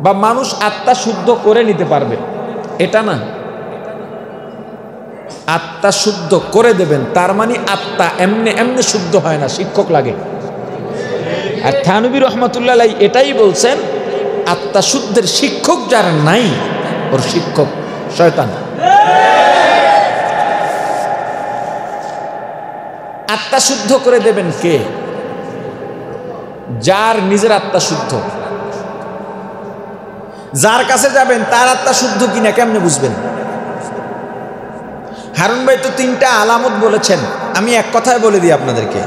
S1: বা মানুষ আত্মা শুদ্ধ করে নিতে পারবে, এটা না। আত্মা শুদ্ধ করে দেবেন তার মানে আত্মা এমনি এমনি শুদ্ধ হয় না, শিক্ষক লাগে। আর থানবী রহমতুল্লাহ আলাইহি এটাই বলছেন, আত্মা শুদ্ধের শিক্ষক যার নাই ওর শিক্ষক শয়তান। আত্মা শুদ্ধ করে দেবেন কে? যার নিজের আত্মা শুদ্ধ। যার কাছে যাবেন তার আত্মা শুদ্ধ কিনা কেমনে বুঝবেন? হারুন ভাই তো 3টা আলামত বলেছেন, আমি এক কথায় বলে দিই আপনাদেরকে।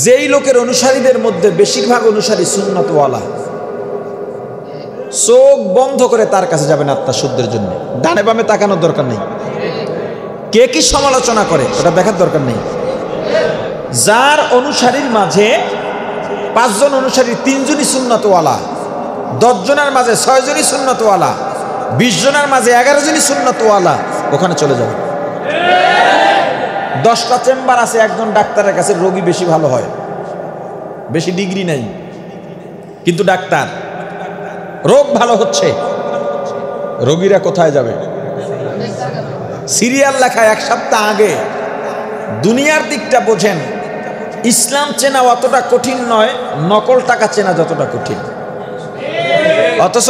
S1: যেই লোকের অনুসারীদের মধ্যে বেশিরভাগ অনুসারী সুন্নতওয়ালা, চোখ বন্ধ করে তার কাছে যাবেন আত্মা শুদ্ধের জন্য। ডানে বামে তাকানোর দরকার নেই, কে কি সমালোচনা করে ওটা দেখার দরকার নেই। যার অনুসারীর মাঝে 5 জন অনুসারী 3 জনই সুন্নতওয়ালা, 10 জনের মাঝে 6 জনই সুন্নতওয়ালা, 20 জনের মাঝে 11 জনই সুন্নতওয়ালা, ওখানে চলে যাবে। 10টা চেম্বার আছে একজন ডাক্তারের কাছে, রোগী বেশি ভালো হয়, বেশি ডিগ্রি নেই কিন্তু ডাক্তার, রোগ ভালো হচ্ছে, রোগীরা কোথায় যাবে? সিরিয়াল লেখা 1 সপ্তাহ আগে। দুনিয়ার দিকটা বোঝেন, ইসলাম চেনা অতটা কঠিন নয় নকল টাকা চেনা যতটা কঠিন। অথচ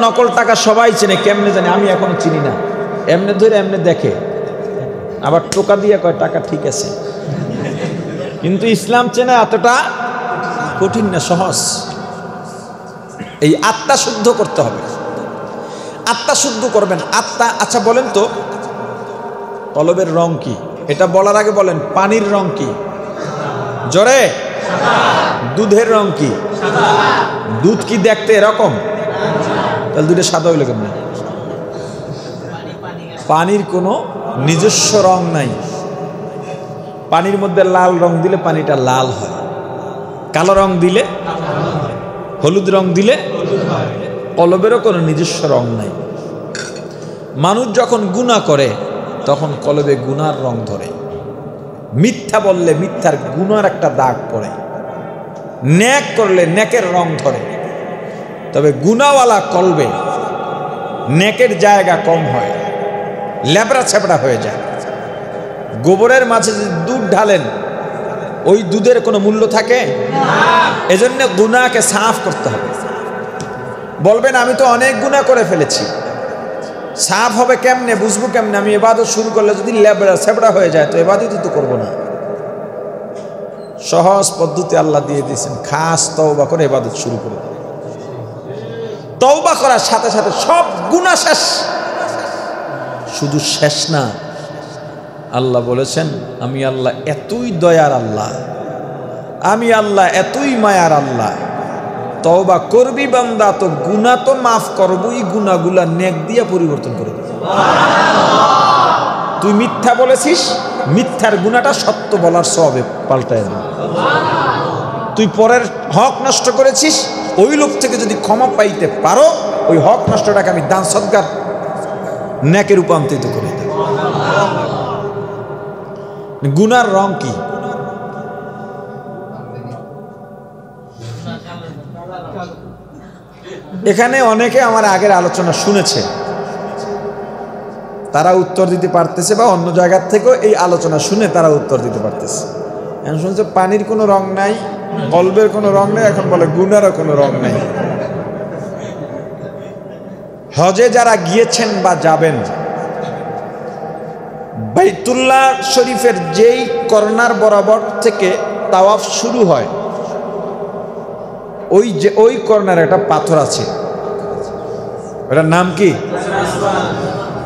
S1: নকল টাকা সবাই চেনে, কেমনে জানে? আমি এখনো চিনি না। এমনে ধরে এমনে দেখে, আবার টোকা দিয়ে কয় টাকা ঠিক আছে। কিন্তু ইসলাম চেনা এতটা কঠিন না, সহজ। এই আত্মা শুদ্ধ করতে হবে। আত্মা শুদ্ধ করবেন। আত্মা, আচ্ছা বলেন তো কলবের রং কি? এটা বলার আগে বলেন পানির রং কি? জোরে। দুধের রং কি? দুধ কি দেখতে এরকম? তাহলে দুধের সাদা হইলে কেমন? পানির কোনো নিজস্ব রং নাই। পানির মধ্যে লাল রং দিলে পানিটা লাল হয়, কালো রং দিলে, হলুদ রং দিলে। কলবেরও কোনো নিজস্ব রং নাই। মানুষ যখন গুনাহ করে তখন কলবে গুনার রং ধরে, মিথ্যা বললে মিথ্যার গুনার একটা দাগ পড়ে, ন্যাক করলে ন্যাকের রং ধরে। তবে গুনাওয়ালা কলবে ন্যাকের জায়গা কম হয়, ল্যাবড়া ছ্যাবড়া হয়ে যায়। গোবরের মাঝে যদি দুধ ঢালেন ওই দুধের কোনো মূল্য থাকে? এজন্য গুনাহকে সাফ করতে হবে। বলবেন আমি তো অনেক গুনাহ করে ফেলেছি, সাফ হবে কেমনে, বুঝবো কেমনে? আমি ইবাদত শুরু করলে যদি ল্যাবড়া ছ্যাবড়া হয়ে যায় তো ইবাদতই তো করবো না। সহজ পদ্ধতি আল্লাহ দিয়ে দিয়েছেন, খাস তওবা করে ইবাদত শুরু করে দেন। তওবা করার সাথে সাথে সব গুনাহ শেষ। শুধু শেষ না, আল্লাহ বলেছেন আমি আল্লাহ এতই দয়ার আল্লাহ, আমি আল্লাহ এতই মায়ার আল্লাহ, তওবা করবি বান্দা তো গুনাহ তো মাফ করবই, গুনাহগুলা নেক দিয়ে পরিবর্তন করে দেব। তুই মিথ্যা বলেছিস, মিথ্যার গুনাহটা সত্য বলার সওয়াবে পাল্টায় দেবে। তুই পরের হক নষ্ট করেছিস, ওই লোক থেকে যদি ক্ষমা পাইতে পারো, ওই হক নষ্টটাকে আমি দান সদকার নেকে রূপান্তরিত করে দেব। গুনার রং কি? এখানে অনেকে আমার আগের আলোচনা শুনেছে, তারা উত্তর দিতে পারতেছে, বা অন্য জায়গার থেকেও এই আলোচনা শুনে তারা উত্তর দিতে পারতেছে। এখন শুনছে পানির কোনো রং নাই, বল্বের কোনো রং নেই, এখন বলে গুনারও কোনো রং নেই। হজে যারা গিয়েছেন বা যাবেন, বাইতুল্লাহ শরীফের যেই কর্নার বরাবর থেকে তাওয়াফ শুরু হয়, ওই কর্নারে একটা পাথর আছে, ওটার নাম কি?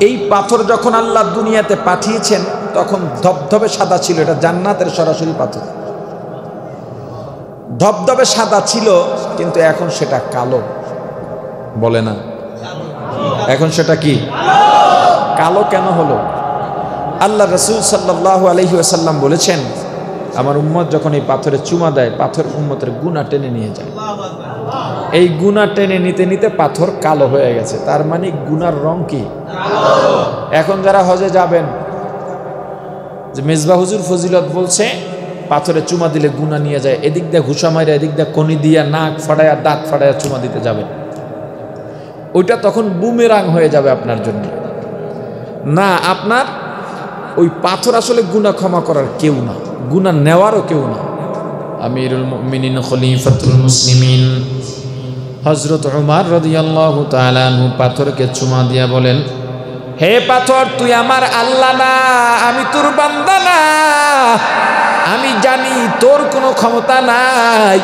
S1: এই পাথর যখন আল্লাহ দুনিয়াতে পাঠিয়েছেন তখন ধবধবে সাদা ছিল, এটা জান্নাতের সরাসরি পাথর। ধবধবে সাদা ছিল, কিন্তু এখন সেটা কালো। বলে না, এখন সেটা কি কালো কেন হলো? আল্লাহ রাসূল সাল্লাল্লাহু আলাইহি ওয়াসাল্লাম বলেছেন, আমার উম্মত যখন এই পাথরে চুমা দেয়, পাথর উম্মতের গুনাহ টেনে নিয়ে যায়। এই গুনাহ টেনে নিতে নিতে পাথর কালো হয়ে গেছে, তার মানে গুনার রং কি? এখন যারা হজে যাবেন, যে মেজবা হুজুর ফজিলত বলছে পাথরে চুমা দিলে গুনাহ নিয়ে যায়, এদিক দিয়ে ঘুষা মাইরা, এদিক দিয়ে কনি দিয়া, নাক ফাড়ায়া, দাঁত ফাড়ায়া চুমা দিতে যাবেন, ওইটা তখন বুমেরাং হয়ে যাবে আপনার জন্য। না, আপনার ওই পাথর আসলে গুনাহ ক্ষমা করার কেউ না, গুনাহ নেওয়ারও কেউ না। আমিরুল মুমিনিন খলিফাতুল মুসলিমিন হযরত উমর রাদিয়াল্লাহু তাআলা আনহু পাথরকে চুমা দিয়া বলেন, হে পাথর, তুই আমার আল্লাহ না, আমি তোর বান্দা না। আমি জানি তোর কোনো ক্ষমতা নাই,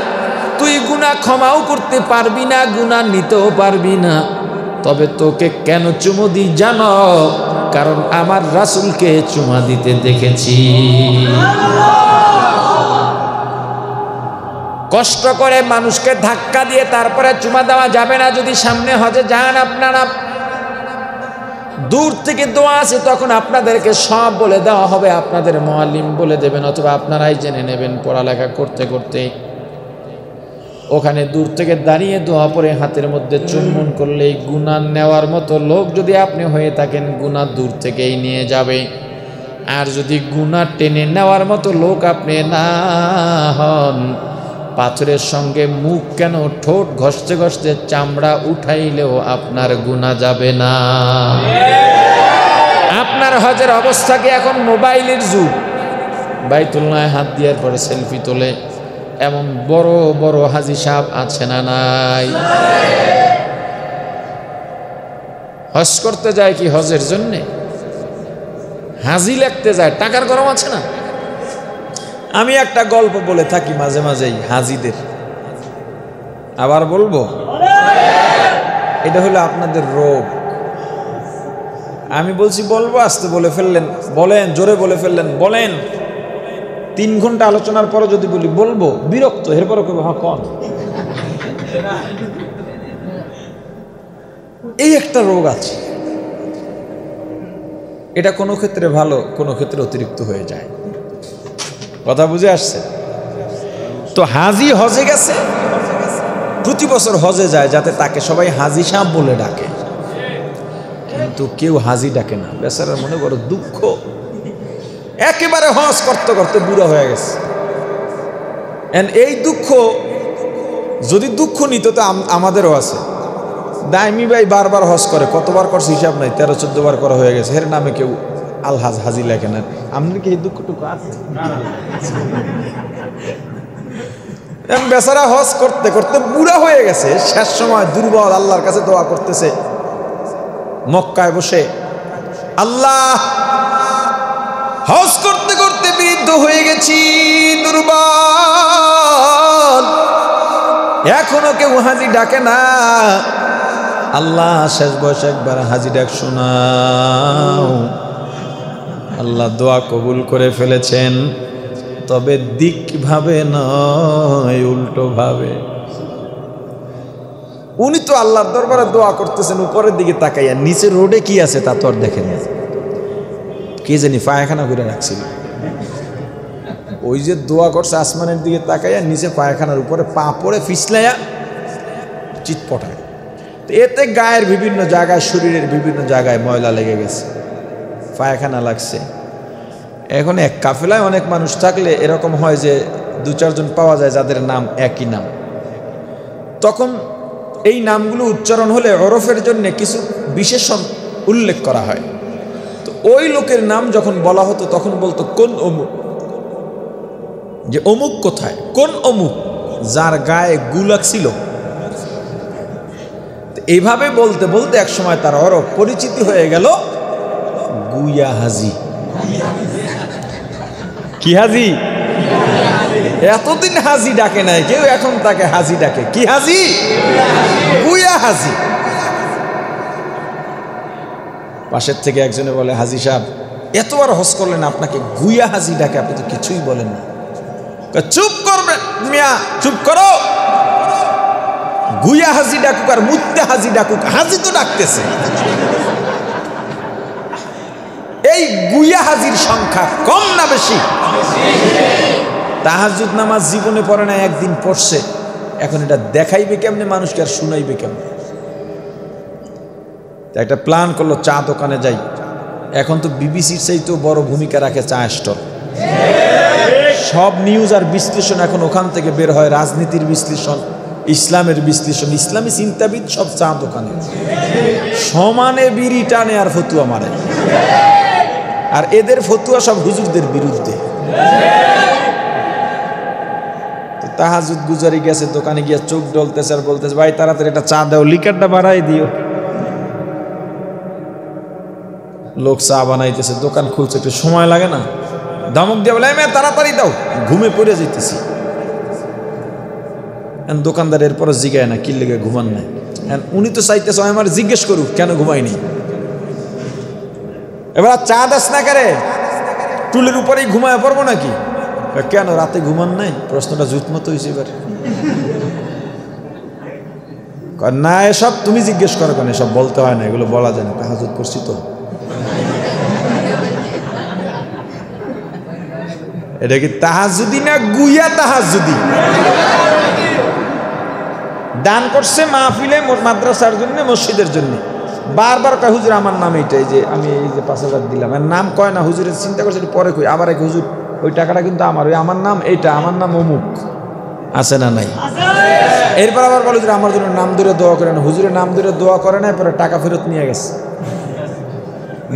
S1: তুই গুনাহ ক্ষমাও করতে পারবি না, গুনাহ নিতেও পারবি না। তবে তোকে কেন চুমু দিই জানো? কারণ আমার রাসূলকে চুমা দিতে দেখেছি। কষ্ট করে মানুষকে ধাক্কা দিয়ে তারপরে চুমা দেওয়া যাবে না। যদি সামনে হজে যান আপনারা, দূর থেকে দোয়া আছে, তখন আপনাদেরকে সব বলে দেওয়া হবে, আপনাদের মুআল্লিম বলে দেবেন, অথবা আপনারাই জেনে নেবেন পড়ালেখা করতে করতে। ওখানে দূর থেকে দাঁড়িয়ে দোয়া পড়ে হাতের মধ্যে চুম্বন করলেই গুনাহ নেওয়ার মতো লোক যদি আপনি হয়ে থাকেন, গুনাহ দূর থেকেই নিয়ে যাবে। আর যদি গুনাহ টেনে নেওয়ার মতো লোক আপনি না হন, পাথরের সঙ্গে মুখ কেন, ঠোঁট ঘষতে ঘষতে চামড়া উঠাইলেও আপনার গুনাহ যাবে না। আপনার হজের অবস্থা কি এখন মোবাইলের যুগ? বাইতুল্লাহ হাত দেওয়ার পরে সেলফি তোলে এমন বড় বড় হাজি সাহেব আছে না নাই? হজ করতে যায় কি হজের জন্যে? হাজি লাগতে যায়, টাকার গরম আছে না? আমি একটা গল্প বলে থাকি মাঝে মাঝেই হাজিদের, আবার বলবো, এটা হলো আপনাদের রোগ। আমি বলছি বলবো, আস্তে বলে ফেললেন, বলেন, জোরে বলে ফেললেন, বলেন। 3 ঘন্টা আলোচনার পরে যদি বলি বলবো, বিরক্ত, এরপরে কেউ হ্যাঁ কন। এই একটা রোগ আছে, এটা কোনো ক্ষেত্রে ভালো, কোনো ক্ষেত্রে অতিরিক্ত হয়ে যায়। কথা বুঝে আসছে তো? হাজি হজে গেছে, প্রতি বছর হজে যায় যাতে তাকে সবাই হাজি সাহেব বলে ডাকে, কিন্তু কেউ হাজি ডাকে না। বেচারার মনে বড় দুঃখ, একেবারে হজ করতে করতে বুড়া হয়ে গেছে। এই দুঃখ যদি দুঃখ নিত তো আমাদেরও আছে। দাইমি ভাই বারবার হজ করে, কতবার করছে হিসাব নাই, 13-14 বার করা হয়ে গেছে। এর নামে কেউ আলহাজ হাজি লেখে না। আপনার কি এই দুঃখটুকু আছে? বেচারা হজ করতে করতে বুড়া হয়ে গেছে, শেষ সময় দুর্বল, আল্লাহর কাছে দোয়া করতেছে মক্কায় বসে, আল্লাহ, হজ করতে করতে বৃদ্ধ হয়ে গেছি, দুর্বল, এখনো কেউ হাজি ডাকে না। আল্লাহ, শেষ বয়সে একবার হাজি ডাক শোনাও। আল্লাহ দোয়া কবুল করে ফেলেছেন, তবে দিক ভাবে নয়, উল্টো ভাবে। উনি তো আল্লাহর দরবারে দোয়া করতেছেন উপরের দিকে তাকাইয়া, নিচে রোডে কি আছে তা তো আর দেখেন। কে জানি পায়খানা করে রাখছিল। ওই যে দোয়া করছে আসমানের দিকে তাকাইয়া নিচে পায়খানার উপরে পা পড়ে ফিসলাইয়া চিৎপটায়। তো এতে গায়ের বিভিন্ন জায়গায়, শরীরের বিভিন্ন জায়গায় ময়লা লেগে গেছে, পায়খানা লাগছে। এখন এক কাফেলায় অনেক মানুষ থাকলে এরকম হয় যে 2-4 জন পাওয়া যায় যাদের নাম একই নাম। তখন এই নামগুলো উচ্চারণ হলে ওরফের জন্য কিছু বিশেষণ উল্লেখ করা হয়। তো ওই লোকের নাম যখন বলা হতো তখন বলতো কোন অমুক, যে অমুক কোথায়, কোন অমুক যার গায়ে গু লাগছিল। এইভাবে বলতে বলতে একসময় তার ওরফ পরিচিতি হয়ে গেল গুয়া হাজি। কি হাজি? এতদিন হাজি ডাকে নাই কেউ, এখন তাকে হাজি ডাকে। কি হাজি? গুয়া হাজি। পাশের থেকে একজনে বলে, হাজি সাহেব এতবার হজ করলেন, আপনাকে গুয়া হাজি ডাকে, আপনি তো কিছুই বলেন না। চুপ করবেন মিয়া, চুপ করো। গুয়া হাজি ডাকুক আর মুত্তে হাজি ডাকুক, হাজি তো ডাকতেছে। এই গুয়া হাজির সংখ্যা কম না বেশি? তাহাজ্জুদ নামাজ জীবনে পড়ে না, একদিন পড়ছে। এখন এটা দেখাইবে কেমনে মানুষকে আর শুনাইবে কেমনে? একটা প্ল্যান করলো, চা দোকানে যাই। এখন তো বিবিসির চাইতেও বড় ভূমিকা রাখে চা স্টল। সব নিউজ আর বিশ্লেষণ এখন ওখান থেকে বের হয়, রাজনীতির বিশ্লেষণ, ইসলামের বিশ্লেষণ, ইসলামী চিন্তাবিদ সব চা দোকানে সমানে বিড়ি টানে আর ফতুয়া মারে। আর এদের ফতুয়া সব হুজুরদের বিরুদ্ধে। তাহাজ্জুদ গুজারি গেছে, দোকানে গিয়ে চোখ ডলতেছে আর বলতেছে, ভাই তাড়াতাড়ি একটা চা দাও, লিকারটা বাড়াই দিও। লোক চা বানাইতেছে, দোকান খুলছে, একটু সময় লাগে না? ধমক দিয়ে বলে, মেয়ে তাড়াতাড়ি দাও, ঘুমে পড়ে যেতেছি। দোকানদার এরপরে জিগায় না, কি লেগে ঘুমান নাই। উনি তো চাইতেছে আমার জিজ্ঞেস করুক কেন ঘুমাইনি। এবার চা দাস না করে টুলের উপরেই ঘুমায় পড়বো নাকি? কেন রাতে ঘুমান নাই? প্রশ্নটা জুত মতো হয়েছে। এবার না, এসব তুমি জিজ্ঞেস করো কেন, এসব বলতে হয় না, এগুলো বলা যায় না, তাহাজ্জুদ করছি তো। এটা কি তাহাজ্জুদি না গুয়া তাহাজ্জুদি? দান করছে মাহফিলে, মাদ্রাসার জন্য, মসজিদের জন্য। বারবার কয়, হুজুর আমার নাম এইটাই, যে আমি এই যে 5,000 দিলাম। এর নাম কয় না, হুজুরের চিন্তা করছে পরে কই। আবার এক, হুজুর ওই টাকাটা কিন্তু আমার, ওই আমার নাম এইটা, আমার নাম অমুক। আছে না নাই? এরপর আবার বলে, হুজুর আমার জন্য নাম ধরে দোয়া করে না। হুজুরের নাম ধরে দোয়া করে না, পরে টাকা ফেরত নিয়ে গেছে।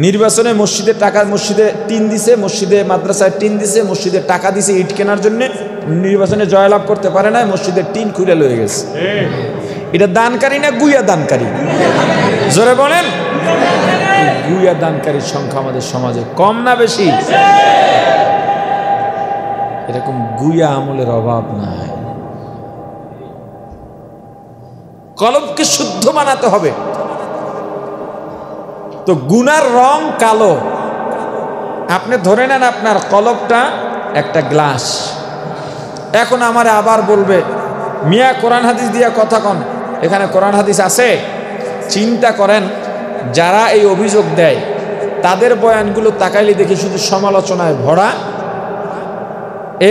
S1: নির্বাচনে মসজিদে টাকা, মসজিদে টিন দিছে, মসজিদে মাদ্রাসায় টিন দিছে, মসজিদে টাকা দিছে ইট কেনার জন্য, নির্বাচনে জয়লাভ করতে পারে না, মসজিদের টিন খুলে লয়ে গেছে। এটা দানকারী না গুয়া দানকারী? জোরে বলেন। গুয়া দানকারীর সংখ্যা আমাদের সমাজে কম না বেশি? এরকম গুয়া আমলের অভাব নাই। কলবকে শুদ্ধ বানাতে হবে। তো গুনার রং কালো। আপনি ধরে নেন আপনার কলবটা একটা গ্লাস। এখন আমারে আবার বলবে, মিয়া কোরআন হাদিস দিয়া কথা কন, এখানে কোরআন হাদিস আছে? চিন্তা করেন, যারা এই অভিযোগ দেয় তাদের বয়ানগুলো তাকাইলে দেখি শুধু সমালোচনায় ভরা,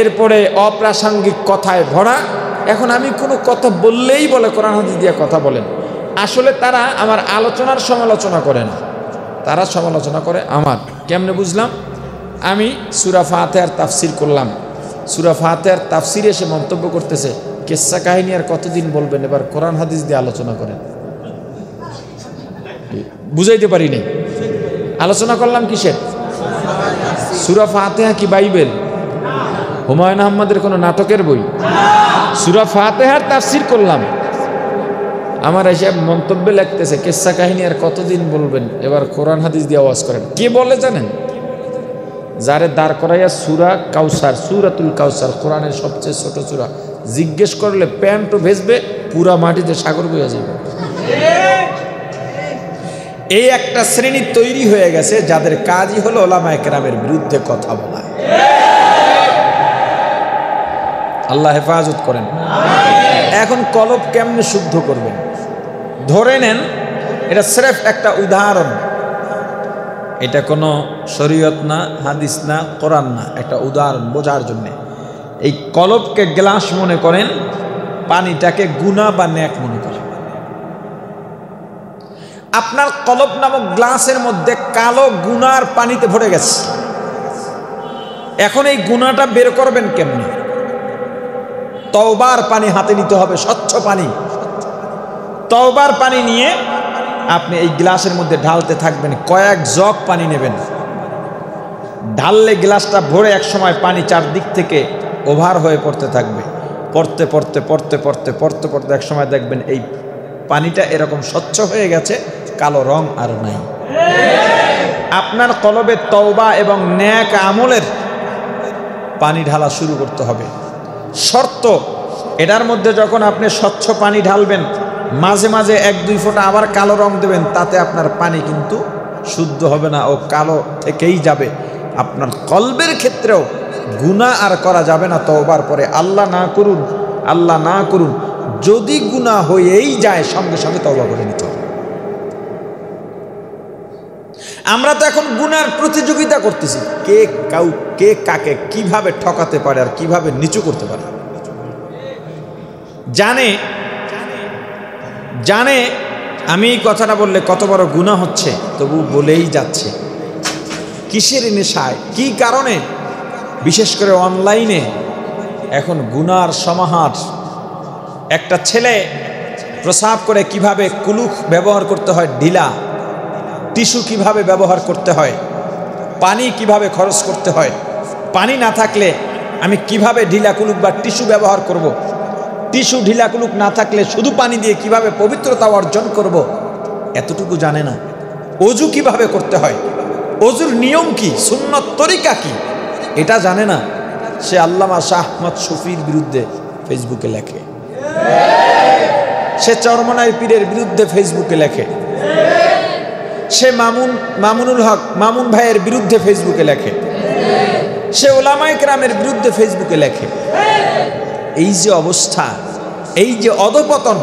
S1: এরপরে অপ্রাসঙ্গিক কথায় ভরা। এখন আমি কোনো কথা বললেই বলে কোরআন হাদিস দিয়া কথা বলেন। আসলে তারা আমার আলোচনার সমালোচনা করে না, তারা সমালোচনা করে আমার। কেমনে বুঝলাম? আমি সূরা ফাতিহার তাফসির করলাম, সূরা ফাতিহার তাফসিরে এসে মন্তব্য করতেছে, কিসসা কাহিনী আর কতদিন বলবেন, এবার কোরআন হাদিস দিয়ে আলোচনা করেন। বুঝাইতে পারিনি। আলোচনা করলাম কিসের? সূরা ফাতিহা কি বাইবেল? হুমায়ুন আহমদের কোনো নাটকের বই? সূরা ফাতিহার তাফসির করলাম। আমার এসে মন্তব্যে লিখতেছে, কিসসা কাহিনী আর কতদিন বলবেন, এবার কোরআন হাদিস দিয়ে আওয়াজ করেন। কে বলে জানেন? যারে দাঁড় করাইয়া সূরা কাউসার, সূরাতুল কাউসার, কোরআনের সবচেয়ে ছোট সূরা, জিজ্ঞেস করলে প্যান্টও ভেসবে, পুরা মাটিতে সাগর বইয়া যাবে। এই একটা শ্রেণী তৈরি হয়ে গেছে যাদের কাজই হলো উলামায়ে কেরামের বিরুদ্ধে কথা বলা। আল্লাহ হেফাজত করেন। এখন কলব কেমনে শুদ্ধ করবেন? ধরে নেন, এটা স্রেফ একটা উদাহরণ। এটা কোনো শরীয়ত না, হাদিস না, কোরআন না, একটা উদাহরণ বোঝার জন্যে। এই কলবকে গ্লাস মনে করেন, পানিটাকে গুনাহ বা নেক মনে করেন। আপনার কলব নামক গ্লাসের মধ্যে কালো গুনার পানিতে ভরে গেছে। এখন এই গুনাহটা বের করবেন কেমনে? তওবার পানি হাতে নিতে হবে, স্বচ্ছ পানি। তওবার পানি নিয়ে আপনি এই গ্লাসের মধ্যে ঢালতে থাকবেন, কয়েক জগ পানি নেবেন। ঢাললে গ্লাসটা ভরে এক সময় পানি চারদিক থেকে ওভার হয়ে পড়তে থাকবে। পড়তে পড়তে পড়তে পড়তে পড়তে পড়তে এক সময় দেখবেন এই পানিটা এরকম স্বচ্ছ হয়ে গেছে, কালো রং আর নাই। আপনার কলবে তওবা এবং নেক আমলের পানি ঢালা শুরু করতে হবে। শর্ত, এটার মধ্যে যখন আপনি স্বচ্ছ পানি ঢালবেন, মাঝে মাঝে 1-2 ফোঁটা আবার কালো রং দেবেন, তাতে আপনার পানি কিন্তু শুদ্ধ হবে না, ও কালো থেকেই যাবে। আপনার কলবের ক্ষেত্রেও গুনাহ আর করা যাবে না তওবার পরে। আল্লাহ না করুন, আল্লাহ না করুন, যদি গুনাহ হয়েই যায় সঙ্গে সঙ্গে তওবা করে নিতে হবে। আমরা তো এখন গুনার প্রতিযোগিতা করতেছি, কে কাকে কিভাবে ঠকাতে পারে আর কিভাবে নিচু করতে পারে। জানে আমি এই কথাটা বললে কত বড় গুনাহ হচ্ছে, তবু বলেই যাচ্ছে। কিসের নেশায়, কি কারণে? বিশেষ করে অনলাইনে এখন গুনার সমাহার। একটা ছেলে প্রসাব করে কিভাবে কুলুক ব্যবহার করতে হয় ঢিলা, টিস্যু কিভাবে ব্যবহার করতে হয়, পানি কিভাবে খরচ করতে হয়, পানি না থাকলে আমি কিভাবে ঢিলা কুলুক বা টিস্যু ব্যবহার করব, টিস্যু ঢিলা কুলুক না থাকলে শুধু পানি দিয়ে কিভাবে পবিত্রতা অর্জন করব, এতটুকু জানে না। অজু কিভাবে করতে হয়, অজুর নিয়ম কি, সুন্নত তরিকা কি, এটা জানে না। সে আল্লামা শাহ আহমদ শফির বিরুদ্ধে ফেসবুকে লেখে, সে চরমনাই পীরের বিরুদ্ধে ফেসবুকে লেখে, সে মামুনুল হক মামুন ভাইয়ের বিরুদ্ধে ফেসবুকে লেখে, সে ওলামায়ে কেরামের বিরুদ্ধে ফেসবুকে লেখে। এই যে অবস্থা, এই যে অধপতন,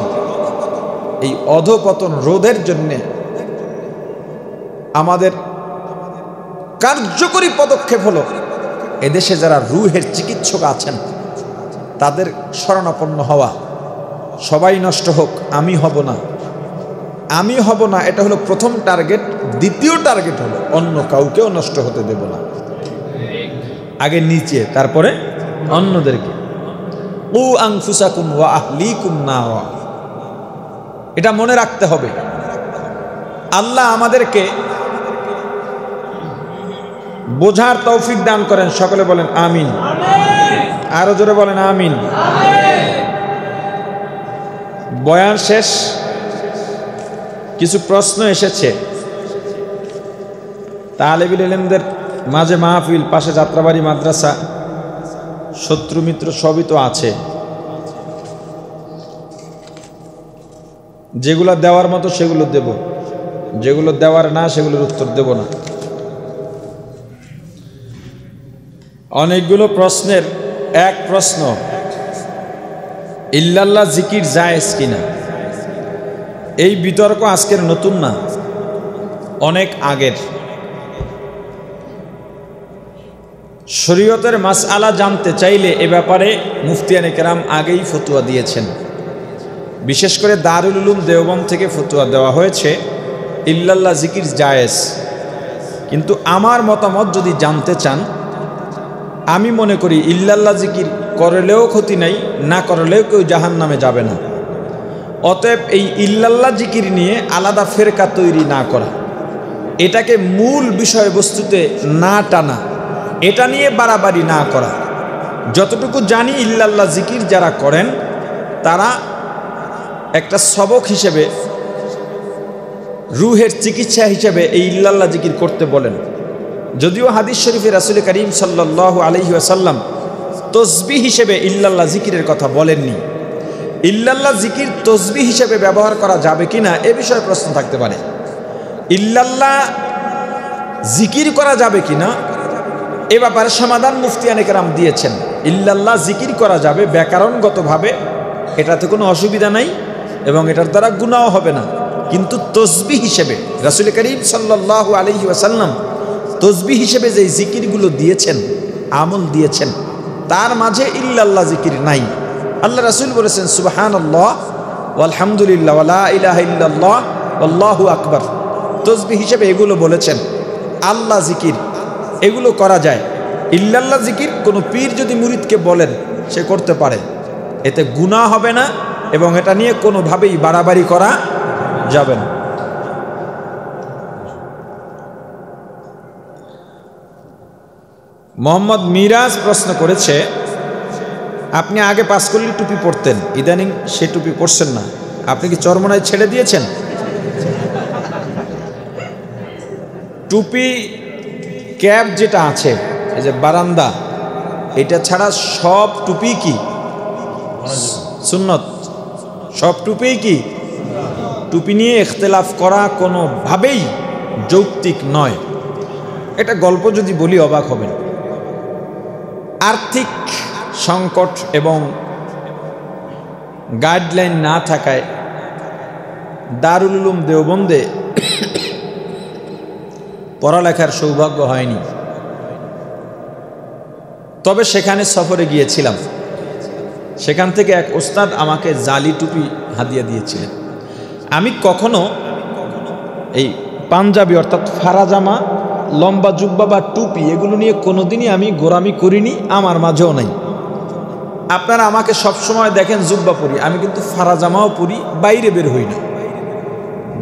S1: এই অধপতন রোধের জন্যে আমাদের কার্যকরী পদক্ষেপ হলো এদেশে যারা রুহের চিকিৎসক আছেন তাদের শরণাপন্ন হওয়া। সবাই নষ্ট হোক, আমি হব না, আমি হব না, এটা হলো প্রথম টার্গেট। দ্বিতীয় টার্গেট হলো অন্য কাউকেও নষ্ট হতে দেব না। আগে নিচে, তারপরে অন্যদেরকে। উ আনফুসাকুম ওয়া আহলিকুম নারা, এটা মনে রাখতে হবে। আল্লাহ আমাদেরকে বোঝার তৌফিক দান করেন। সকলে বলেন আমিন। আরো জোরে বলেন আমিন। বয়ান শেষ, কিছু প্রশ্ন এসেছে। তালেবুল ইলমদের মাঝে মাহফিল, পাশে যাত্রাবাড়ি মাদ্রাসা, শত্রু মিত্র সবই তো আছে। যেগুলো দেওয়ার মতো সেগুলো দেব, যেগুলো দেওয়ার না সেগুলোর উত্তর দেব না। অনেকগুলো প্রশ্নের এক প্রশ্ন, ইল্লাল্লাহ জিকির জায়েজ কিনা। এই বিতর্ক আজকের নতুন না, অনেক আগের। শরীয়তের মাসআলা জানতে চাইলে এ ব্যাপারে মুফতিয়ানে কেরাম আগেই ফতোয়া দিয়েছেন। বিশেষ করে দারুল উলুম দেওবন্দ থেকে ফতোয়া দেওয়া হয়েছে ইল্লাল্লাহ জিকির জায়েজ। কিন্তু আমার মতামত যদি জানতে চান, আমি মনে করি ইল্লাল্লাহ জিকির করলেও ক্ষতি নাই, না করলেও কেউ জাহান্নামে যাবে না। অতএব এই ইল্লাল্লাহ জিকির নিয়ে আলাদা ফেরকা তৈরি না করা, এটাকে মূল বিষয়বস্তুতে না টানা, এটা নিয়ে বাড়াবাড়ি না করা। যতটুকু জানি ইল্লাল্লাহ জিকির যারা করেন তারা একটা সবক হিসেবে, রুহের চিকিৎসা হিসেবে এই ইল্লাল্লাহ জিকির করতে বলেন। যদিও হাদিস শরীফে রাসূল করিম সাল্লাল্লাহু আলাইহি ওয়াসাল্লাম তসবিহ হিসেবে ইল্লাল্লাহ জিকিরের কথা বলেননি। ইল্লাল্লাহ জিকির তসবিহ হিসেবে ব্যবহার করা যাবে কিনা এ বিষয়ে প্রশ্ন থাকতে পারে। ইল্লাল্লাহ জিকির করা যাবে কিনা এ ব্যাপারে সমাধান মুফতিয়ানে কেরাম দিয়েছেন। ইল্লাল্লাহ জিকির করা যাবে ব্যাকরণগতভাবে, এটাতে কোনো অসুবিধা নাই এবং এটার দ্বারা গুনাহ হবে না। কিন্তু তসবিহ হিসেবে রাসূল করিম সাল্লাল্লাহু আলাইহি ওয়াসাল্লাম তসবিহ হিসেবে যে জিকিরগুলো দিয়েছেন, আমল দিয়েছেন, তার মাঝে ইল্লাল্লাহ জিকির নাই। আল্লাহ রাসূল বলেছেন সুবহানাল্লাহ ওয়ালহামদুলিল্লাহ ওয়া লা ইলাহা ইল্লাল্লাহ আল্লাহু আকবার, তসবিহ হিসেবে এগুলো বলেছেন। আল্লাহ জিকির এগুলো করা যায়। ইল্লাল্লাহ জিকির কোনো পীর যদি মুরিদকে বলেন সে করতে পারে, এতে গুনাহ হবে না এবং এটা নিয়ে কোনোভাবেই বাড়াবাড়ি করা যাবে না। মোহাম্মদ মিরাজ প্রশ্ন করেছে, আপনি আগে পাঁচকল্লি টুপি পরতেন, ইদানিং সে টুপি পরছেন না, আপনি কি চরমনায় ছেড়ে দিয়েছেন? টুপি ক্যাপ যেটা আছে, এই যে বারান্দা, এটা ছাড়া সব টুপি কি সুন্নত? সব টুপি কি? টুপি নিয়ে ইখতিলাফ করা কোনোভাবেই যৌক্তিক নয়। এটা গল্প যদি বলি অবাক হবেন। আর্থিক সংকট এবং গাইডলাইন না থাকায় দারুল উলুম দেওবন্দে পড়ালেখার সৌভাগ্য হয়নি, তবে সেখানে সফরে গিয়েছিলাম। সেখান থেকে এক ওস্তাদ আমাকে জালি টুপি হাদিয়া দিয়েছিলেন। আমি কখনো এই পাঞ্জাবি অর্থাৎ ফারাজামা, লম্বা জুব্বা বা টুপি এগুলো নিয়ে কোনোদিনই আমি গোরামি করিনি, আমার মাঝেও নাই। আপনারা আমাকে সবসময় দেখেন জুব্বা পরি, আমি কিন্তু ফারাজামাও পরি, বাইরে বের হই না,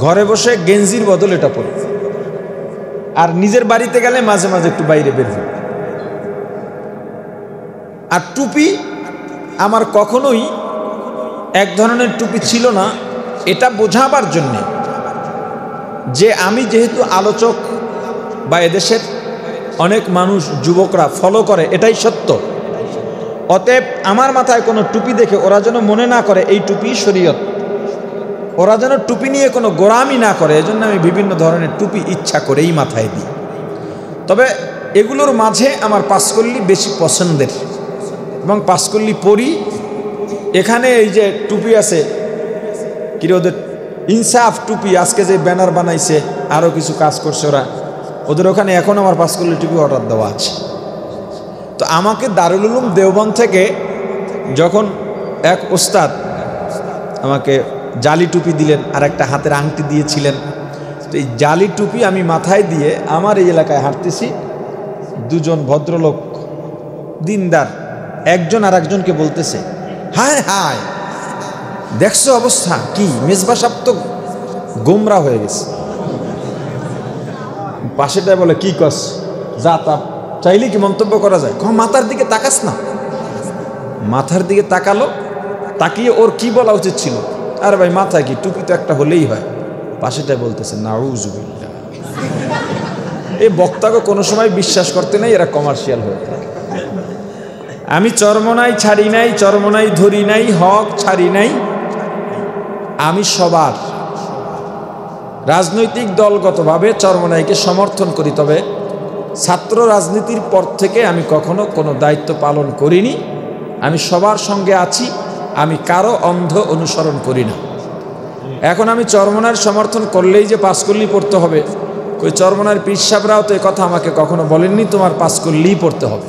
S1: ঘরে বসে গেঞ্জির বদল এটা পরি, আর নিজের বাড়িতে গেলে মাঝে মাঝে একটু বাইরে বের হই। আর টুপি আমার কখনোই এক ধরনের টুপি ছিল না, এটা বোঝাবার জন্যে যে আমি যেহেতু আলোচক বা এদেশের অনেক মানুষ যুবকরা ফলো করে, এটাই সত্য। অতএব আমার মাথায় কোনো টুপি দেখে ওরা যেন মনে না করে এই টুপি শরীয়ত, ওরা যেন টুপি নিয়ে কোনো গোরামি না করে, এজন্য আমি বিভিন্ন ধরনের টুপি ইচ্ছা করেই মাথায় দিই। তবে এগুলোর মাঝে আমার পাঁচকল্লি বেশি পছন্দের এবং পাঁচকল্লি পরি। এখানে এই যে টুপি আছে কি ওদের ইনসাফ টুপি, আজকে যে ব্যানার বানাইছে, আরও কিছু কাজ করছে ওরা, ওদের ওখানে এখন আমার পাঁচকল্লি টুপি অর্ডার দেওয়া আছে। তো আমাকে দারুল উলুম দেওবন্দ থেকে যখন এক ওস্তাদ আমাকে জালি টুপি দিলেন আর একটা হাতের আংটি দিয়েছিলেন, তো এই জালি টুপি আমি মাথায় দিয়ে আমার এই এলাকায় হাঁটতেছি, দুজন ভদ্রলোক দিনদার একজন আর একজনকে বলতেছে, হায় হায় দেখছো অবস্থা কি, মেজবা সাহেব তো গোমরা হয়ে গেছে। পাশেটায় বলে কি কস, যা তা চাইলে কি মন্তব্য করা যায়? মাথার দিকে তাকাস না। মাথার দিকে তাকালো, তাকিয়ে ওর কি বলা উচিত ছিল, আরে ভাই মাথায় কি, টুপি তো একটা হলেই হয়। পাশেটায় বলতেছে নাউজুবিল্লাহ। এই বক্তাকে কোনো সময় বিশ্বাস করতে নাই, এরা কমার্শিয়াল হয়ে থাকে। আমি চরমনাই ছাড়ি নাই, চরমনাই ধরি নাই, হক ছাড়ি নাই। আমি সবার রাজনৈতিক দলগতভাবে চরমনাইকে সমর্থন করি, তবে ছাত্র রাজনীতির পর থেকে আমি কখনো কোনো দায়িত্ব পালন করিনি। আমি সবার সঙ্গে আছি, আমি কারো অন্ধ অনুসরণ করি না। এখন আমি চরমনার সমর্থন করলেই যে পাঁচকল্লি পড়তে হবে, ওই চরমনার পীর সাহেবরাও তো এই কথা আমাকে কখনো বলেননি তোমার পাঁচকল্লিই পড়তে হবে।